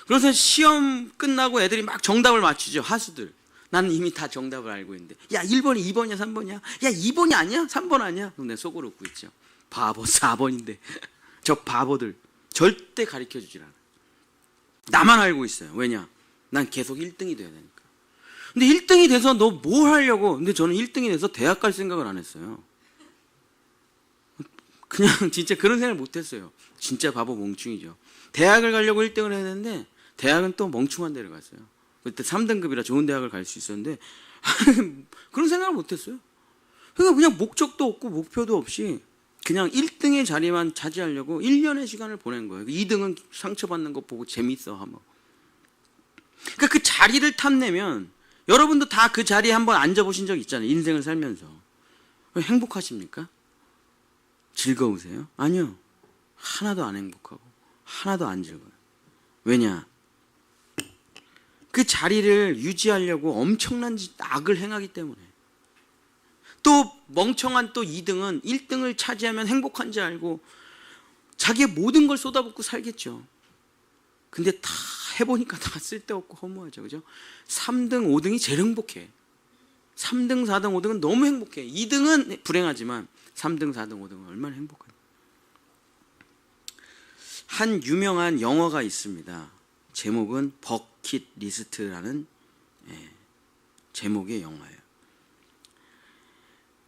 그래서 시험 끝나고 애들이 막 정답을 맞추죠. 하수들. 나는 이미 다 정답을 알고 있는데, 야 1번이 2번이야 3번이야? 야 2번이 아니야? 3번 아니야? 그럼 내가 속으로 웃고 있죠. 바보 4번인데. 저 바보들 절대 가르쳐주질 않아요. 나만 알고 있어요. 왜냐? 난 계속 1등이 돼야 되니까. 근데 1등이 돼서 너 뭘 하려고? 근데 저는 1등이 돼서 대학 갈 생각을 안 했어요. 그냥 진짜 그런 생각을 못 했어요. 진짜 바보 멍충이죠. 대학을 가려고 1등을 했는데 대학은 또 멍충한 데를 갔어요. 그때 3등급이라 좋은 대학을 갈 수 있었는데 그런 생각을 못 했어요. 그러니까 그냥 목적도 없고 목표도 없이 그냥 1등의 자리만 차지하려고 1년의 시간을 보낸 거예요. 2등은 상처받는 거 보고 재밌어 하면. 그러니까 그 자리를 탐내면, 여러분도 다 그 자리에 한번 앉아보신 적 있잖아요. 인생을 살면서. 행복하십니까? 즐거우세요? 아니요. 하나도 안 행복하고 하나도 안 즐거워요. 왜냐? 그 자리를 유지하려고 엄청난 악을 행하기 때문에. 또 멍청한 또 2등은 1등을 차지하면 행복한지 알고 자기의 모든 걸 쏟아붓고 살겠죠. 근데 다 해보니까 다 쓸데없고 허무하죠. 그죠? 3등, 5등이 제일 행복해. 3등, 4등, 5등은 너무 행복해. 2등은 불행하지만 3등, 4등, 5등은 얼마나 행복해요. 한 유명한 영화가 있습니다. 제목은 버킷리스트라는 제목의 영화예요.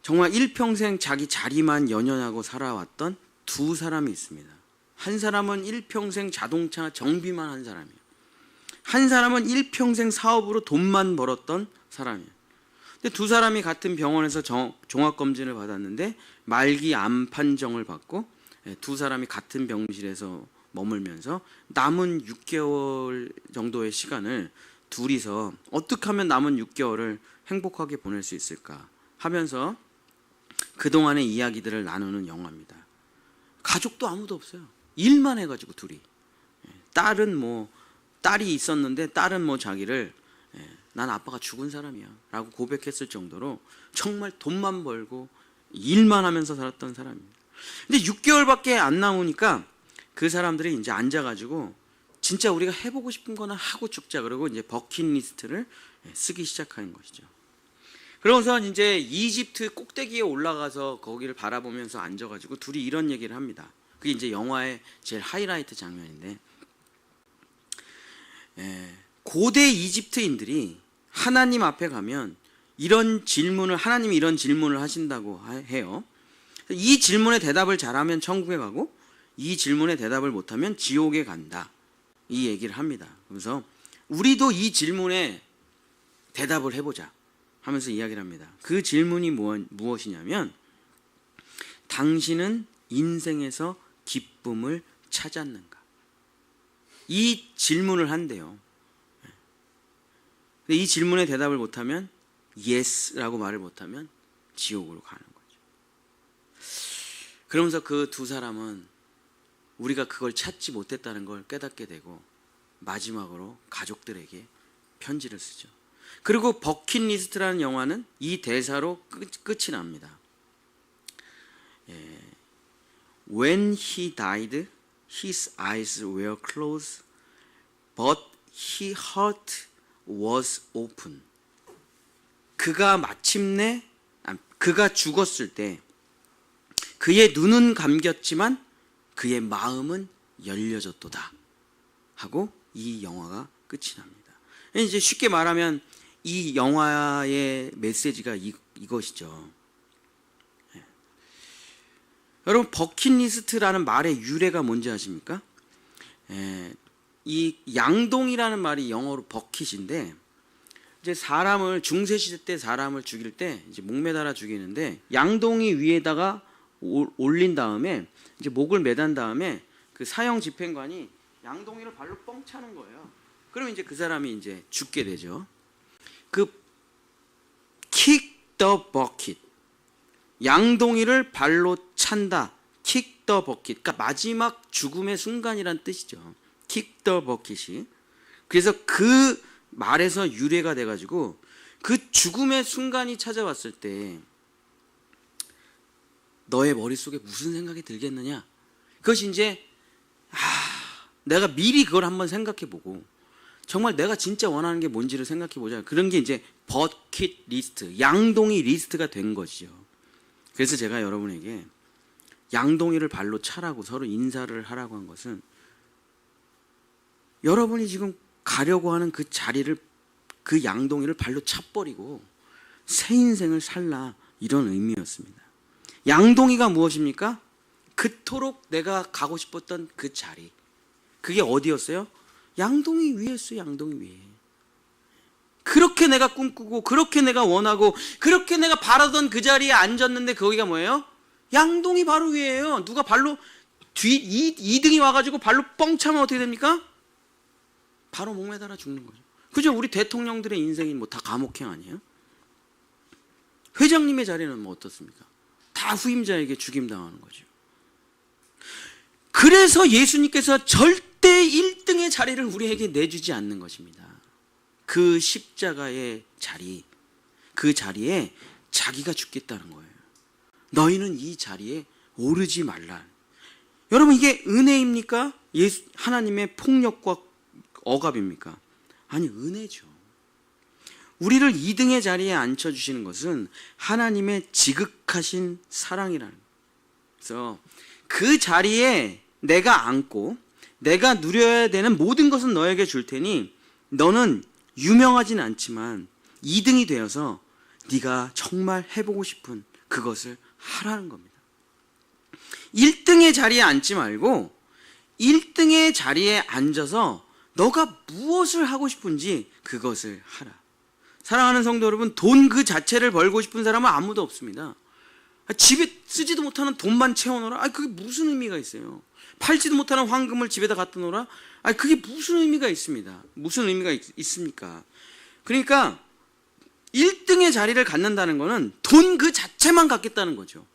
정말 일평생 자기 자리만 연연하고 살아왔던 두 사람이 있습니다. 한 사람은 일평생 자동차 정비만 한 사람이에요. 한 사람은 일평생 사업으로 돈만 벌었던 사람이에요. 근데 두 사람이 같은 병원에서 종합검진을 받았는데 말기 암 판정을 받고 두 사람이 같은 병실에서 머물면서 남은 6개월 정도의 시간을 둘이서 어떻게 하면 남은 6개월을 행복하게 보낼 수 있을까 하면서 그동안의 이야기들을 나누는 영화입니다. 가족도 아무도 없어요. 일만 해가지고 둘이. 딸이 있었는데 딸은 자기를 난 아빠가 죽은 사람이야 라고 고백했을 정도로 정말 돈만 벌고 일만 하면서 살았던 사람입니다. 근데 6개월밖에 안 남으니까 그 사람들이 이제 앉아가지고 진짜 우리가 해보고 싶은 거나 하고 죽자 그러고 이제 버킷리스트를 쓰기 시작하는 것이죠. 그러고서 이제 이집트 꼭대기에 올라가서 거기를 바라보면서 앉아가지고 둘이 이런 얘기를 합니다. 그게 이제 영화의 제일 하이라이트 장면인데, 고대 이집트인들이 하나님 앞에 가면 하나님이 이런 질문을 하신다고 해요. 이 질문에 대답을 잘하면 천국에 가고 이 질문에 대답을 못하면 지옥에 간다. 이 얘기를 합니다. 그래서 우리도 이 질문에 대답을 해보자 하면서 이야기를 합니다. 그 질문이 무엇이냐면, 당신은 인생에서 기쁨을 찾았는가? 이 질문을 한대요. 근데 이 질문에 대답을 못하면, yes라고 말을 못하면 지옥으로 가는 거죠. 그러면서 그 두 사람은 우리가 그걸 찾지 못했다는 걸 깨닫게 되고 마지막으로 가족들에게 편지를 쓰죠. 그리고 버킷리스트라는 영화는 이 대사로 끝이 납니다. When he died, his eyes were closed, but his heart was open. 그가 죽었을 때 그의 눈은 감겼지만 그의 마음은 열려졌도다 하고 이 영화가 끝이 납니다. 이제 쉽게 말하면 이 영화의 메시지가 이것이죠. 여러분, 버킷리스트라는 말의 유래가 뭔지 아십니까? 이 양동이라는 말이 영어로 버킷인데, 이제 중세 시대 때 사람을 죽일 때 이제 목매달아 죽이는데, 양동이 위에다가 올린 다음에 이제 목을 매단 다음에 그 사형 집행관이 양동이를 발로 뻥 차는 거예요. 그러면 이제 그 사람이 이제 죽게 되죠. 그 kick the bucket, 양동이를 발로 찬다, kick the bucket, 그러니까 마지막 죽음의 순간이란 뜻이죠. kick the bucket이. 그래서 그 말에서 유래가 돼가지고 그 죽음의 순간이 찾아왔을 때 너의 머릿속에 무슨 생각이 들겠느냐? 그것이 이제 내가 미리 그걸 한번 생각해보고 정말 내가 진짜 원하는 게 뭔지를 생각해보자. 그런 게 이제 버킷 리스트, 양동이 리스트가 된 것이죠. 그래서 제가 여러분에게 양동이를 발로 차라고 서로 인사를 하라고 한 것은 여러분이 지금 가려고 하는 그 자리를, 그 양동이를 발로 차버리고 새 인생을 살라, 이런 의미였습니다. 양동이가 무엇입니까? 그토록 내가 가고 싶었던 그 자리, 그게 어디였어요? 양동이 위였어요. 양동이 위에. 그렇게 내가 꿈꾸고 그렇게 내가 원하고 그렇게 내가 바라던 그 자리에 앉았는데 거기가 뭐예요? 양동이 바로 위에요. 누가 발로 이등이 와가지고 발로 뻥 차면 어떻게 됩니까? 바로 목매달아 죽는 거죠. 그죠? 우리 대통령들의 인생이 뭐 다 감옥행 아니에요? 회장님의 자리는 뭐 어떻습니까? 다 후임자에게 죽임당하는 거죠. 그래서 예수님께서 절대 1등의 자리를 우리에게 내주지 않는 것입니다. 그 십자가의 자리, 그 자리에 자기가 죽겠다는 거예요. 너희는 이 자리에 오르지 말라. 여러분, 이게 은혜입니까? 하나님의 폭력과 억압입니까? 아니, 은혜죠. 우리를 2등의 자리에 앉혀주시는 것은 하나님의 지극하신 사랑이라는 거예요. 그래서 그 자리에 내가 앉고 내가 누려야 되는 모든 것은 너에게 줄 테니 너는 유명하진 않지만 2등이 되어서 네가 정말 해보고 싶은 그것을 하라는 겁니다. 1등의 자리에 앉지 말고 1등의 자리에 앉아서 너가 무엇을 하고 싶은지 그것을 하라. 사랑하는 성도 여러분, 돈 그 자체를 벌고 싶은 사람은 아무도 없습니다. 집에 쓰지도 못하는 돈만 채워놓으라? 그게 무슨 의미가 있어요? 팔지도 못하는 황금을 집에다 갖다 놓으라? 그게 무슨 의미가 있습니다. 무슨 의미가 있습니까? 그러니까 1등의 자리를 갖는다는 것은 돈 그 자체만 갖겠다는 거죠.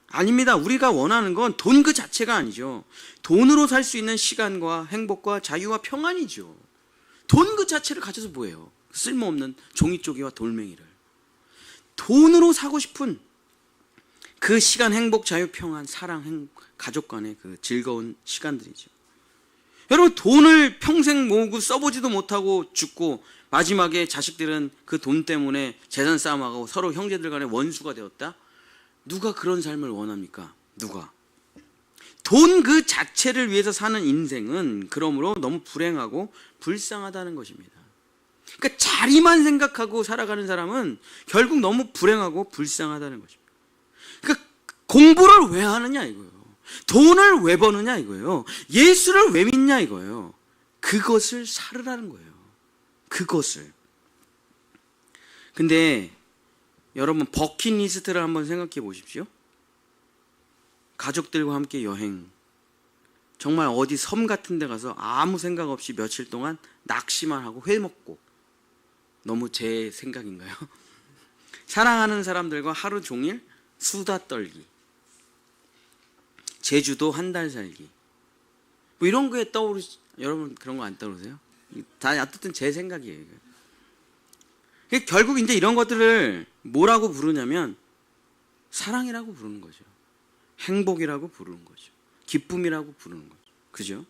아닙니다. 우리가 원하는 건 돈 그 자체가 아니죠. 돈으로 살 수 있는 시간과 행복과 자유와 평안이죠. 돈 그 자체를 가져서 뭐예요? 쓸모없는 종이조개와 돌멩이를. 돈으로 사고 싶은 그 시간, 행복, 자유, 평안, 사랑, 가족 간의 그 즐거운 시간들이죠. 여러분, 돈을 평생 모으고 써보지도 못하고 죽고 마지막에 자식들은 그 돈 때문에 재산 싸움하고 서로 형제들 간의 원수가 되었다? 누가 그런 삶을 원합니까? 누가? 돈 그 자체를 위해서 사는 인생은 그러므로 너무 불행하고 불쌍하다는 것입니다. 그러니까 자리만 생각하고 살아가는 사람은 결국 너무 불행하고 불쌍하다는 것입니다. 그러니까 공부를 왜 하느냐 이거예요. 돈을 왜 버느냐 이거예요. 예수를 왜 믿냐 이거예요. 그것을 살으라는 거예요. 그것을. 근데 여러분, 버킷리스트를 한번 생각해 보십시오. 가족들과 함께 여행, 정말 어디 섬 같은 데 가서 아무 생각 없이 며칠 동안 낚시만 하고 회 먹고, 너무 제 생각인가요? 사랑하는 사람들과 하루 종일 수다 떨기, 제주도 한 달 살기, 뭐 이런 거에 여러분 그런 거 안 떠오르세요? 다 어쨌든 제 생각이에요. 결국 이제 이런 것들을 뭐라고 부르냐면 사랑이라고 부르는 거죠. 행복이라고 부르는 거죠. 기쁨이라고 부르는 거죠. 그죠?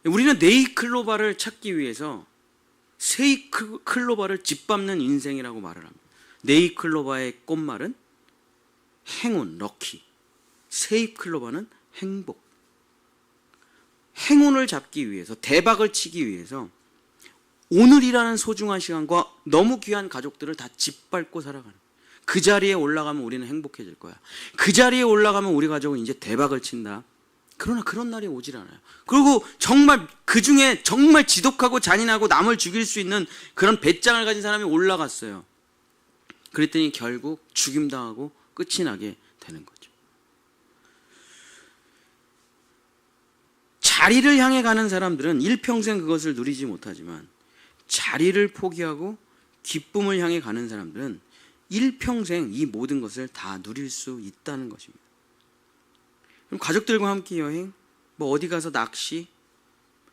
우리는 네이클로바를 찾기 위해서 세이클로바를 짓밟는 인생이라고 말을 합니다. 네이클로바의 꽃말은 행운, 럭키. 세이클로바는 행복. 행운을 잡기 위해서, 대박을 치기 위해서 오늘이라는 소중한 시간과 너무 귀한 가족들을 다 짓밟고 살아가는, 그 자리에 올라가면 우리는 행복해질 거야. 그 자리에 올라가면 우리 가족은 이제 대박을 친다. 그러나 그런 날이 오질 않아요. 그리고 정말 그 중에 정말 지독하고 잔인하고 남을 죽일 수 있는 그런 배짱을 가진 사람이 올라갔어요. 그랬더니 결국 죽임당하고 끝이 나게 되는 거죠. 자리를 향해 가는 사람들은 일평생 그것을 누리지 못하지만 자리를 포기하고 기쁨을 향해 가는 사람들은 일평생 이 모든 것을 다 누릴 수 있다는 것입니다. 그럼 가족들과 함께 여행, 뭐 어디 가서 낚시,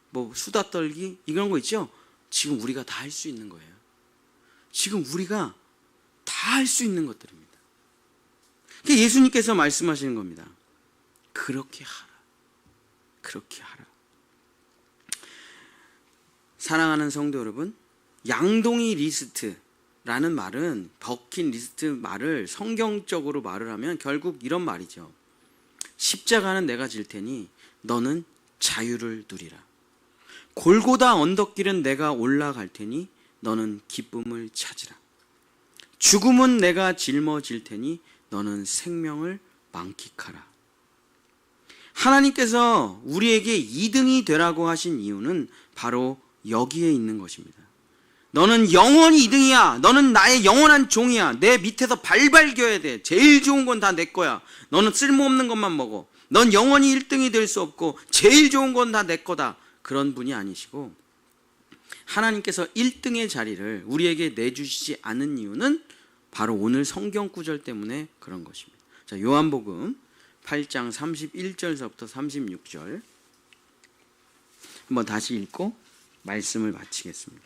뭐 수다 떨기, 이런 거 있죠? 지금 우리가 다 할 수 있는 거예요. 지금 우리가 다 할 수 있는 것들입니다. 예수님께서 말씀하시는 겁니다. 그렇게 하라. 그렇게 하라. 사랑하는 성도 여러분, 양동이 리스트라는 말은, 버킷 리스트 말을 성경적으로 말을 하면 결국 이런 말이죠. 십자가는 내가 질 테니 너는 자유를 누리라. 골고다 언덕길은 내가 올라갈 테니 너는 기쁨을 찾으라. 죽음은 내가 짊어질 테니 너는 생명을 만끽하라. 하나님께서 우리에게 2등이 되라고 하신 이유는 바로 여기에 있는 것입니다. 너는 영원히 2등이야. 너는 나의 영원한 종이야. 내 밑에서 발발 겨야 돼. 제일 좋은 건 다 내 거야. 너는 쓸모없는 것만 먹어. 넌 영원히 1등이 될 수 없고 제일 좋은 건 다 내 거다. 그런 분이 아니시고, 하나님께서 1등의 자리를 우리에게 내주시지 않은 이유는 바로 오늘 성경 구절 때문에 그런 것입니다. 자, 요한복음 8장 31절서부터 36절 한번 다시 읽고 말씀을 마치겠습니다.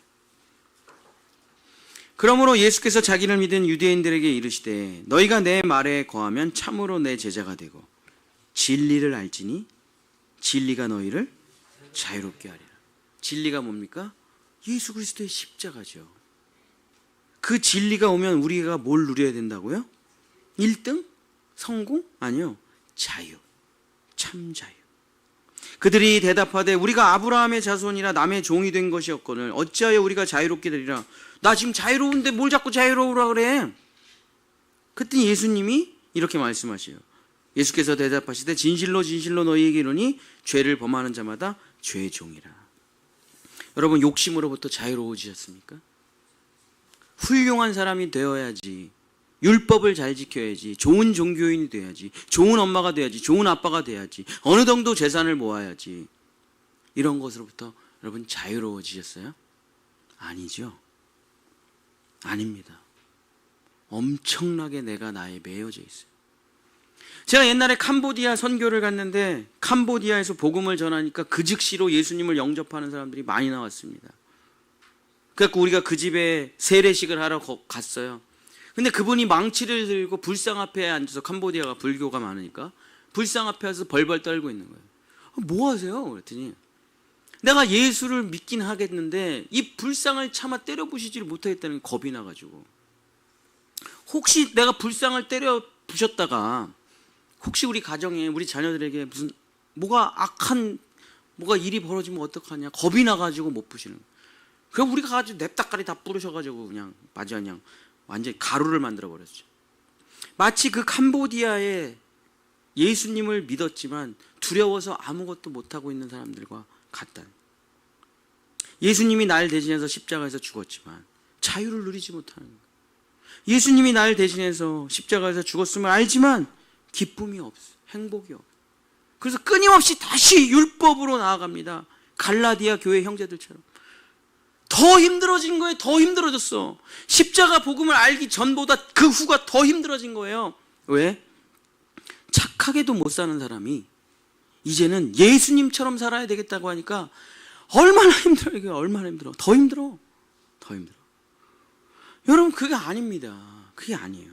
그러므로 예수께서 자기를 믿은 유대인들에게 이르시되 너희가 내 말에 거하면 참으로 내 제자가 되고 진리를 알지니 진리가 너희를 자유롭게 하리라. 진리가 뭡니까? 예수 그리스도의 십자가죠. 그 진리가 오면 우리가 뭘 누려야 된다고요? 1등? 성공? 아니요. 자유. 참 자유. 그들이 대답하되 우리가 아브라함의 자손이라 남의 종이 된 것이었거늘 어찌하여 우리가 자유롭게 되리라. 나 지금 자유로운데 뭘 자꾸 자유로우라 그래? 그랬더니 예수님이 이렇게 말씀하시요. 예수께서 대답하시되 진실로 진실로 너희에게 이르니 죄를 범하는 자마다 죄의 종이라. 여러분, 욕심으로부터 자유로워지셨습니까? 훌륭한 사람이 되어야지, 율법을 잘 지켜야지, 좋은 종교인이 돼야지, 좋은 엄마가 돼야지, 좋은 아빠가 돼야지, 어느 정도 재산을 모아야지, 이런 것으로부터 여러분 자유로워지셨어요? 아니죠. 아닙니다. 엄청나게 내가 나에 매여져 있어요. 제가 옛날에 캄보디아 선교를 갔는데 캄보디아에서 복음을 전하니까 그 즉시로 예수님을 영접하는 사람들이 많이 나왔습니다. 그래서 우리가 그 집에 세례식을 하러 갔어요. 근데 그분이 망치를 들고 불상 앞에 앉아서, 캄보디아가 불교가 많으니까 불상 앞에 와서 벌벌 떨고 있는 거예요. 뭐 하세요? 그랬더니 내가 예수를 믿긴 하겠는데 이 불상을 차마 때려 부시지를 못하겠다는 게 겁이 나가지고, 혹시 내가 불상을 때려 부셨다가 혹시 우리 가정에, 우리 자녀들에게 무슨 뭐가 악한 뭐가 일이 벌어지면 어떡하냐, 겁이 나가지고 못 부시는 거예요. 그럼 우리가 가지고 냅다까리 다 뿌리셔가지고 그냥 완전히 가루를 만들어 버렸죠. 마치 그 캄보디아에 예수님을 믿었지만 두려워서 아무것도 못하고 있는 사람들과 같다. 예수님이 날 대신해서 십자가에서 죽었지만 자유를 누리지 못하는 거예요. 예수님이 날 대신해서 십자가에서 죽었음을 알지만 기쁨이 없어요. 행복이 없어요. 그래서 끊임없이 다시 율법으로 나아갑니다. 갈라디아 교회 형제들처럼. 더 힘들어진 거예요. 더 힘들어졌어. 십자가 복음을 알기 전보다 그 후가 더 힘들어진 거예요. 왜? 착하게도 못 사는 사람이 이제는 예수님처럼 살아야 되겠다고 하니까 얼마나 힘들어요. 이게 얼마나 힘들어. 더 힘들어. 더 힘들어. 여러분, 그게 아닙니다. 그게 아니에요.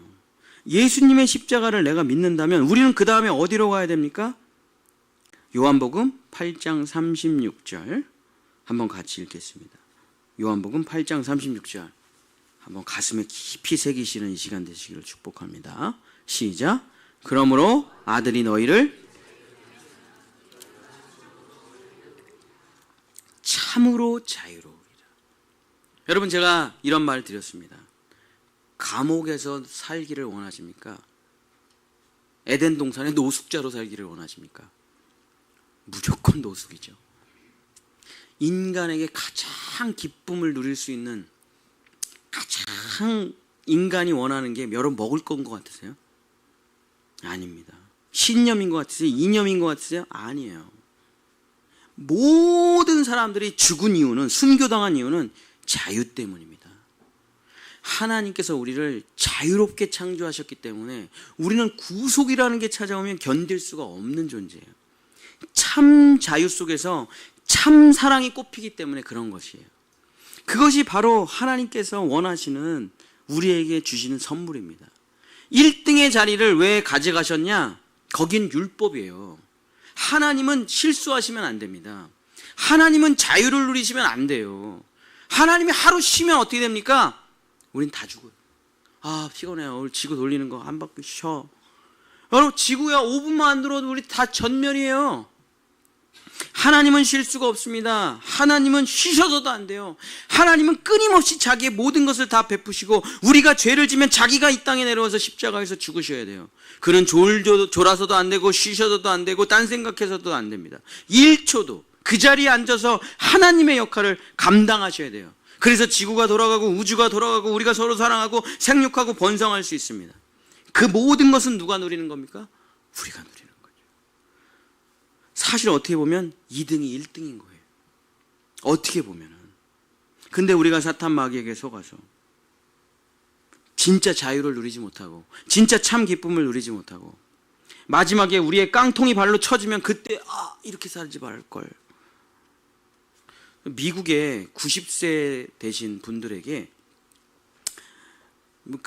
예수님의 십자가를 내가 믿는다면 우리는 그 다음에 어디로 가야 됩니까? 요한복음 8장 36절 한번 같이 읽겠습니다. 요한복음 8장 36절 한번 가슴에 깊이 새기시는 이 시간 되시기를 축복합니다. 시작. 그러므로 아들이 너희를 참으로 자유로우리라. 여러분, 제가 이런 말을 드렸습니다. 감옥에서 살기를 원하십니까? 에덴 동산의 노숙자로 살기를 원하십니까? 무조건 노숙이죠. 인간에게 가장 기쁨을 누릴 수 있는, 가장 인간이 원하는 게 여러분 먹을 건 것 같으세요? 아닙니다. 신념인 것 같으세요? 이념인 것 같으세요? 아니에요. 모든 사람들이 죽은 이유는, 순교당한 이유는 자유 때문입니다. 하나님께서 우리를 자유롭게 창조하셨기 때문에 우리는 구속이라는 게 찾아오면 견딜 수가 없는 존재예요. 참 자유 속에서 참 사랑이 꼽히기 때문에 그런 것이에요. 그것이 바로 하나님께서 원하시는 우리에게 주시는 선물입니다. 1등의 자리를 왜 가져가셨냐? 거긴 율법이에요. 하나님은 실수하시면 안 됩니다. 하나님은 자유를 누리시면 안 돼요. 하나님이 하루 쉬면 어떻게 됩니까? 우린 다 죽어요. 아, 피곤해요. 오늘 지구 돌리는 거 한 바퀴 쉬어. 여러분, 지구야 5분만 안 들어도 우리 다 전멸이에요. 하나님은 실수가 없습니다. 하나님은 쉬셔서도 안 돼요. 하나님은 끊임없이 자기의 모든 것을 다 베푸시고, 우리가 죄를 지면 자기가 이 땅에 내려와서 십자가에서 죽으셔야 돼요. 그는 졸아서도 안 되고 쉬셔서도 안 되고 딴 생각해서도 안 됩니다. 1초도 그 자리에 앉아서 하나님의 역할을 감당하셔야 돼요. 그래서 지구가 돌아가고 우주가 돌아가고 우리가 서로 사랑하고 생육하고 번성할 수 있습니다. 그 모든 것은 누가 누리는 겁니까? 우리가 누리는 거죠. 사실 어떻게 보면 2등이 1등인 거예요. 어떻게 보면은. 근데 우리가 사탄 마귀에게 속아서 진짜 자유를 누리지 못하고 진짜 참 기쁨을 누리지 못하고 마지막에 우리의 깡통이 발로 쳐지면 그때 이렇게 살지 말걸. 미국의 90세 되신 분들에게,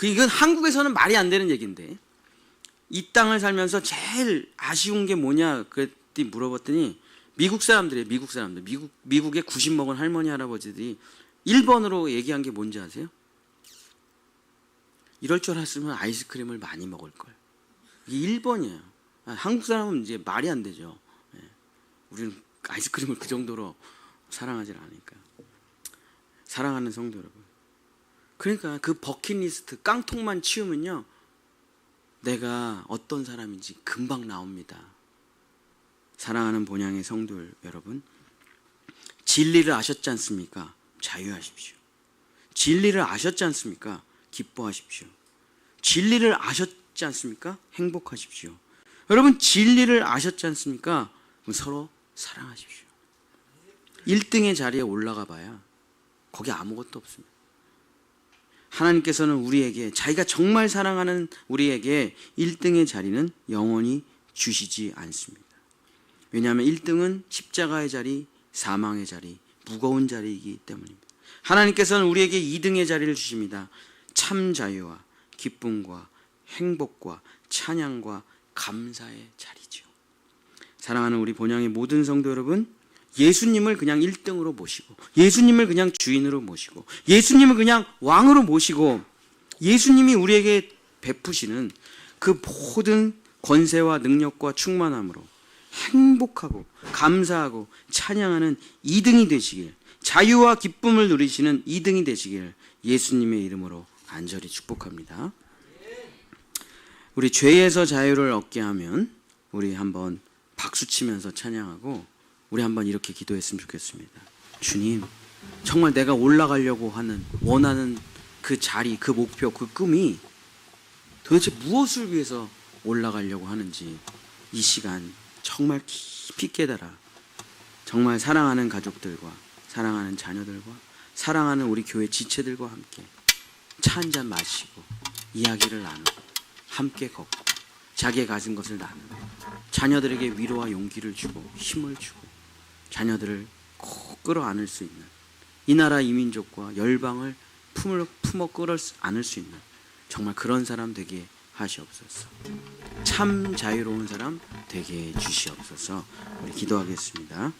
이건 한국에서는 말이 안 되는 얘기인데, 이 땅을 살면서 제일 아쉬운 게 뭐냐 그랬더니 물어봤더니 미국 사람들이에요. 미국의 90 먹은 할머니 할아버지들이 1번으로 얘기한 게 뭔지 아세요? 이럴 줄 알았으면 아이스크림을 많이 먹을 걸. 이게 1번이에요. 한국 사람은 이제 말이 안 되죠. 우리는 아이스크림을 그 정도로 사랑하지 않으니까. 사랑하는 성도 여러분, 그러니까 그 버킷리스트 깡통만 치우면요, 내가 어떤 사람인지 금방 나옵니다. 사랑하는 본향의 성도 여러분, 진리를 아셨지 않습니까? 자유하십시오. 진리를 아셨지 않습니까? 기뻐하십시오. 진리를 아셨지 않습니까? 행복하십시오. 여러분, 진리를 아셨지 않습니까? 서로 사랑하십시오. 1등의 자리에 올라가 봐야 거기 아무것도 없습니다. 하나님께서는 우리에게, 자기가 정말 사랑하는 우리에게 1등의 자리는 영원히 주시지 않습니다. 왜냐하면 1등은 십자가의 자리, 사망의 자리, 무거운 자리이기 때문입니다. 하나님께서는 우리에게 2등의 자리를 주십니다. 참 자유와 기쁨과 행복과 찬양과 감사의 자리죠. 사랑하는 우리 본향의 모든 성도 여러분, 예수님을 그냥 1등으로 모시고, 예수님을 그냥 주인으로 모시고, 예수님을 그냥 왕으로 모시고, 예수님이 우리에게 베푸시는 그 모든 권세와 능력과 충만함으로 행복하고 감사하고 찬양하는 2등이 되시길, 자유와 기쁨을 누리시는 2등이 되시길 예수님의 이름으로 간절히 축복합니다. 우리 죄에서 자유를 얻게 하면 우리 한번 박수치면서 찬양하고 우리 한번 이렇게 기도했으면 좋겠습니다. 주님, 정말 내가 올라가려고 하는, 원하는 그 자리, 그 목표, 그 꿈이 도대체 무엇을 위해서 올라가려고 하는지 이 시간 정말 깊이 깨달아 정말 사랑하는 가족들과 사랑하는 자녀들과 사랑하는 우리 교회 지체들과 함께 차 한잔 마시고 이야기를 나누고 함께 걷고 자기의 가진 것을 나누고 자녀들에게 위로와 용기를 주고 힘을 주고 자녀들을 꼭 끌어안을 수 있는, 이 나라 이민족과 열방을 품어 끌어 안을 수 있는 정말 그런 사람 되게 하시옵소서. 참 자유로운 사람 되게 해주시옵소서. 우리 기도하겠습니다.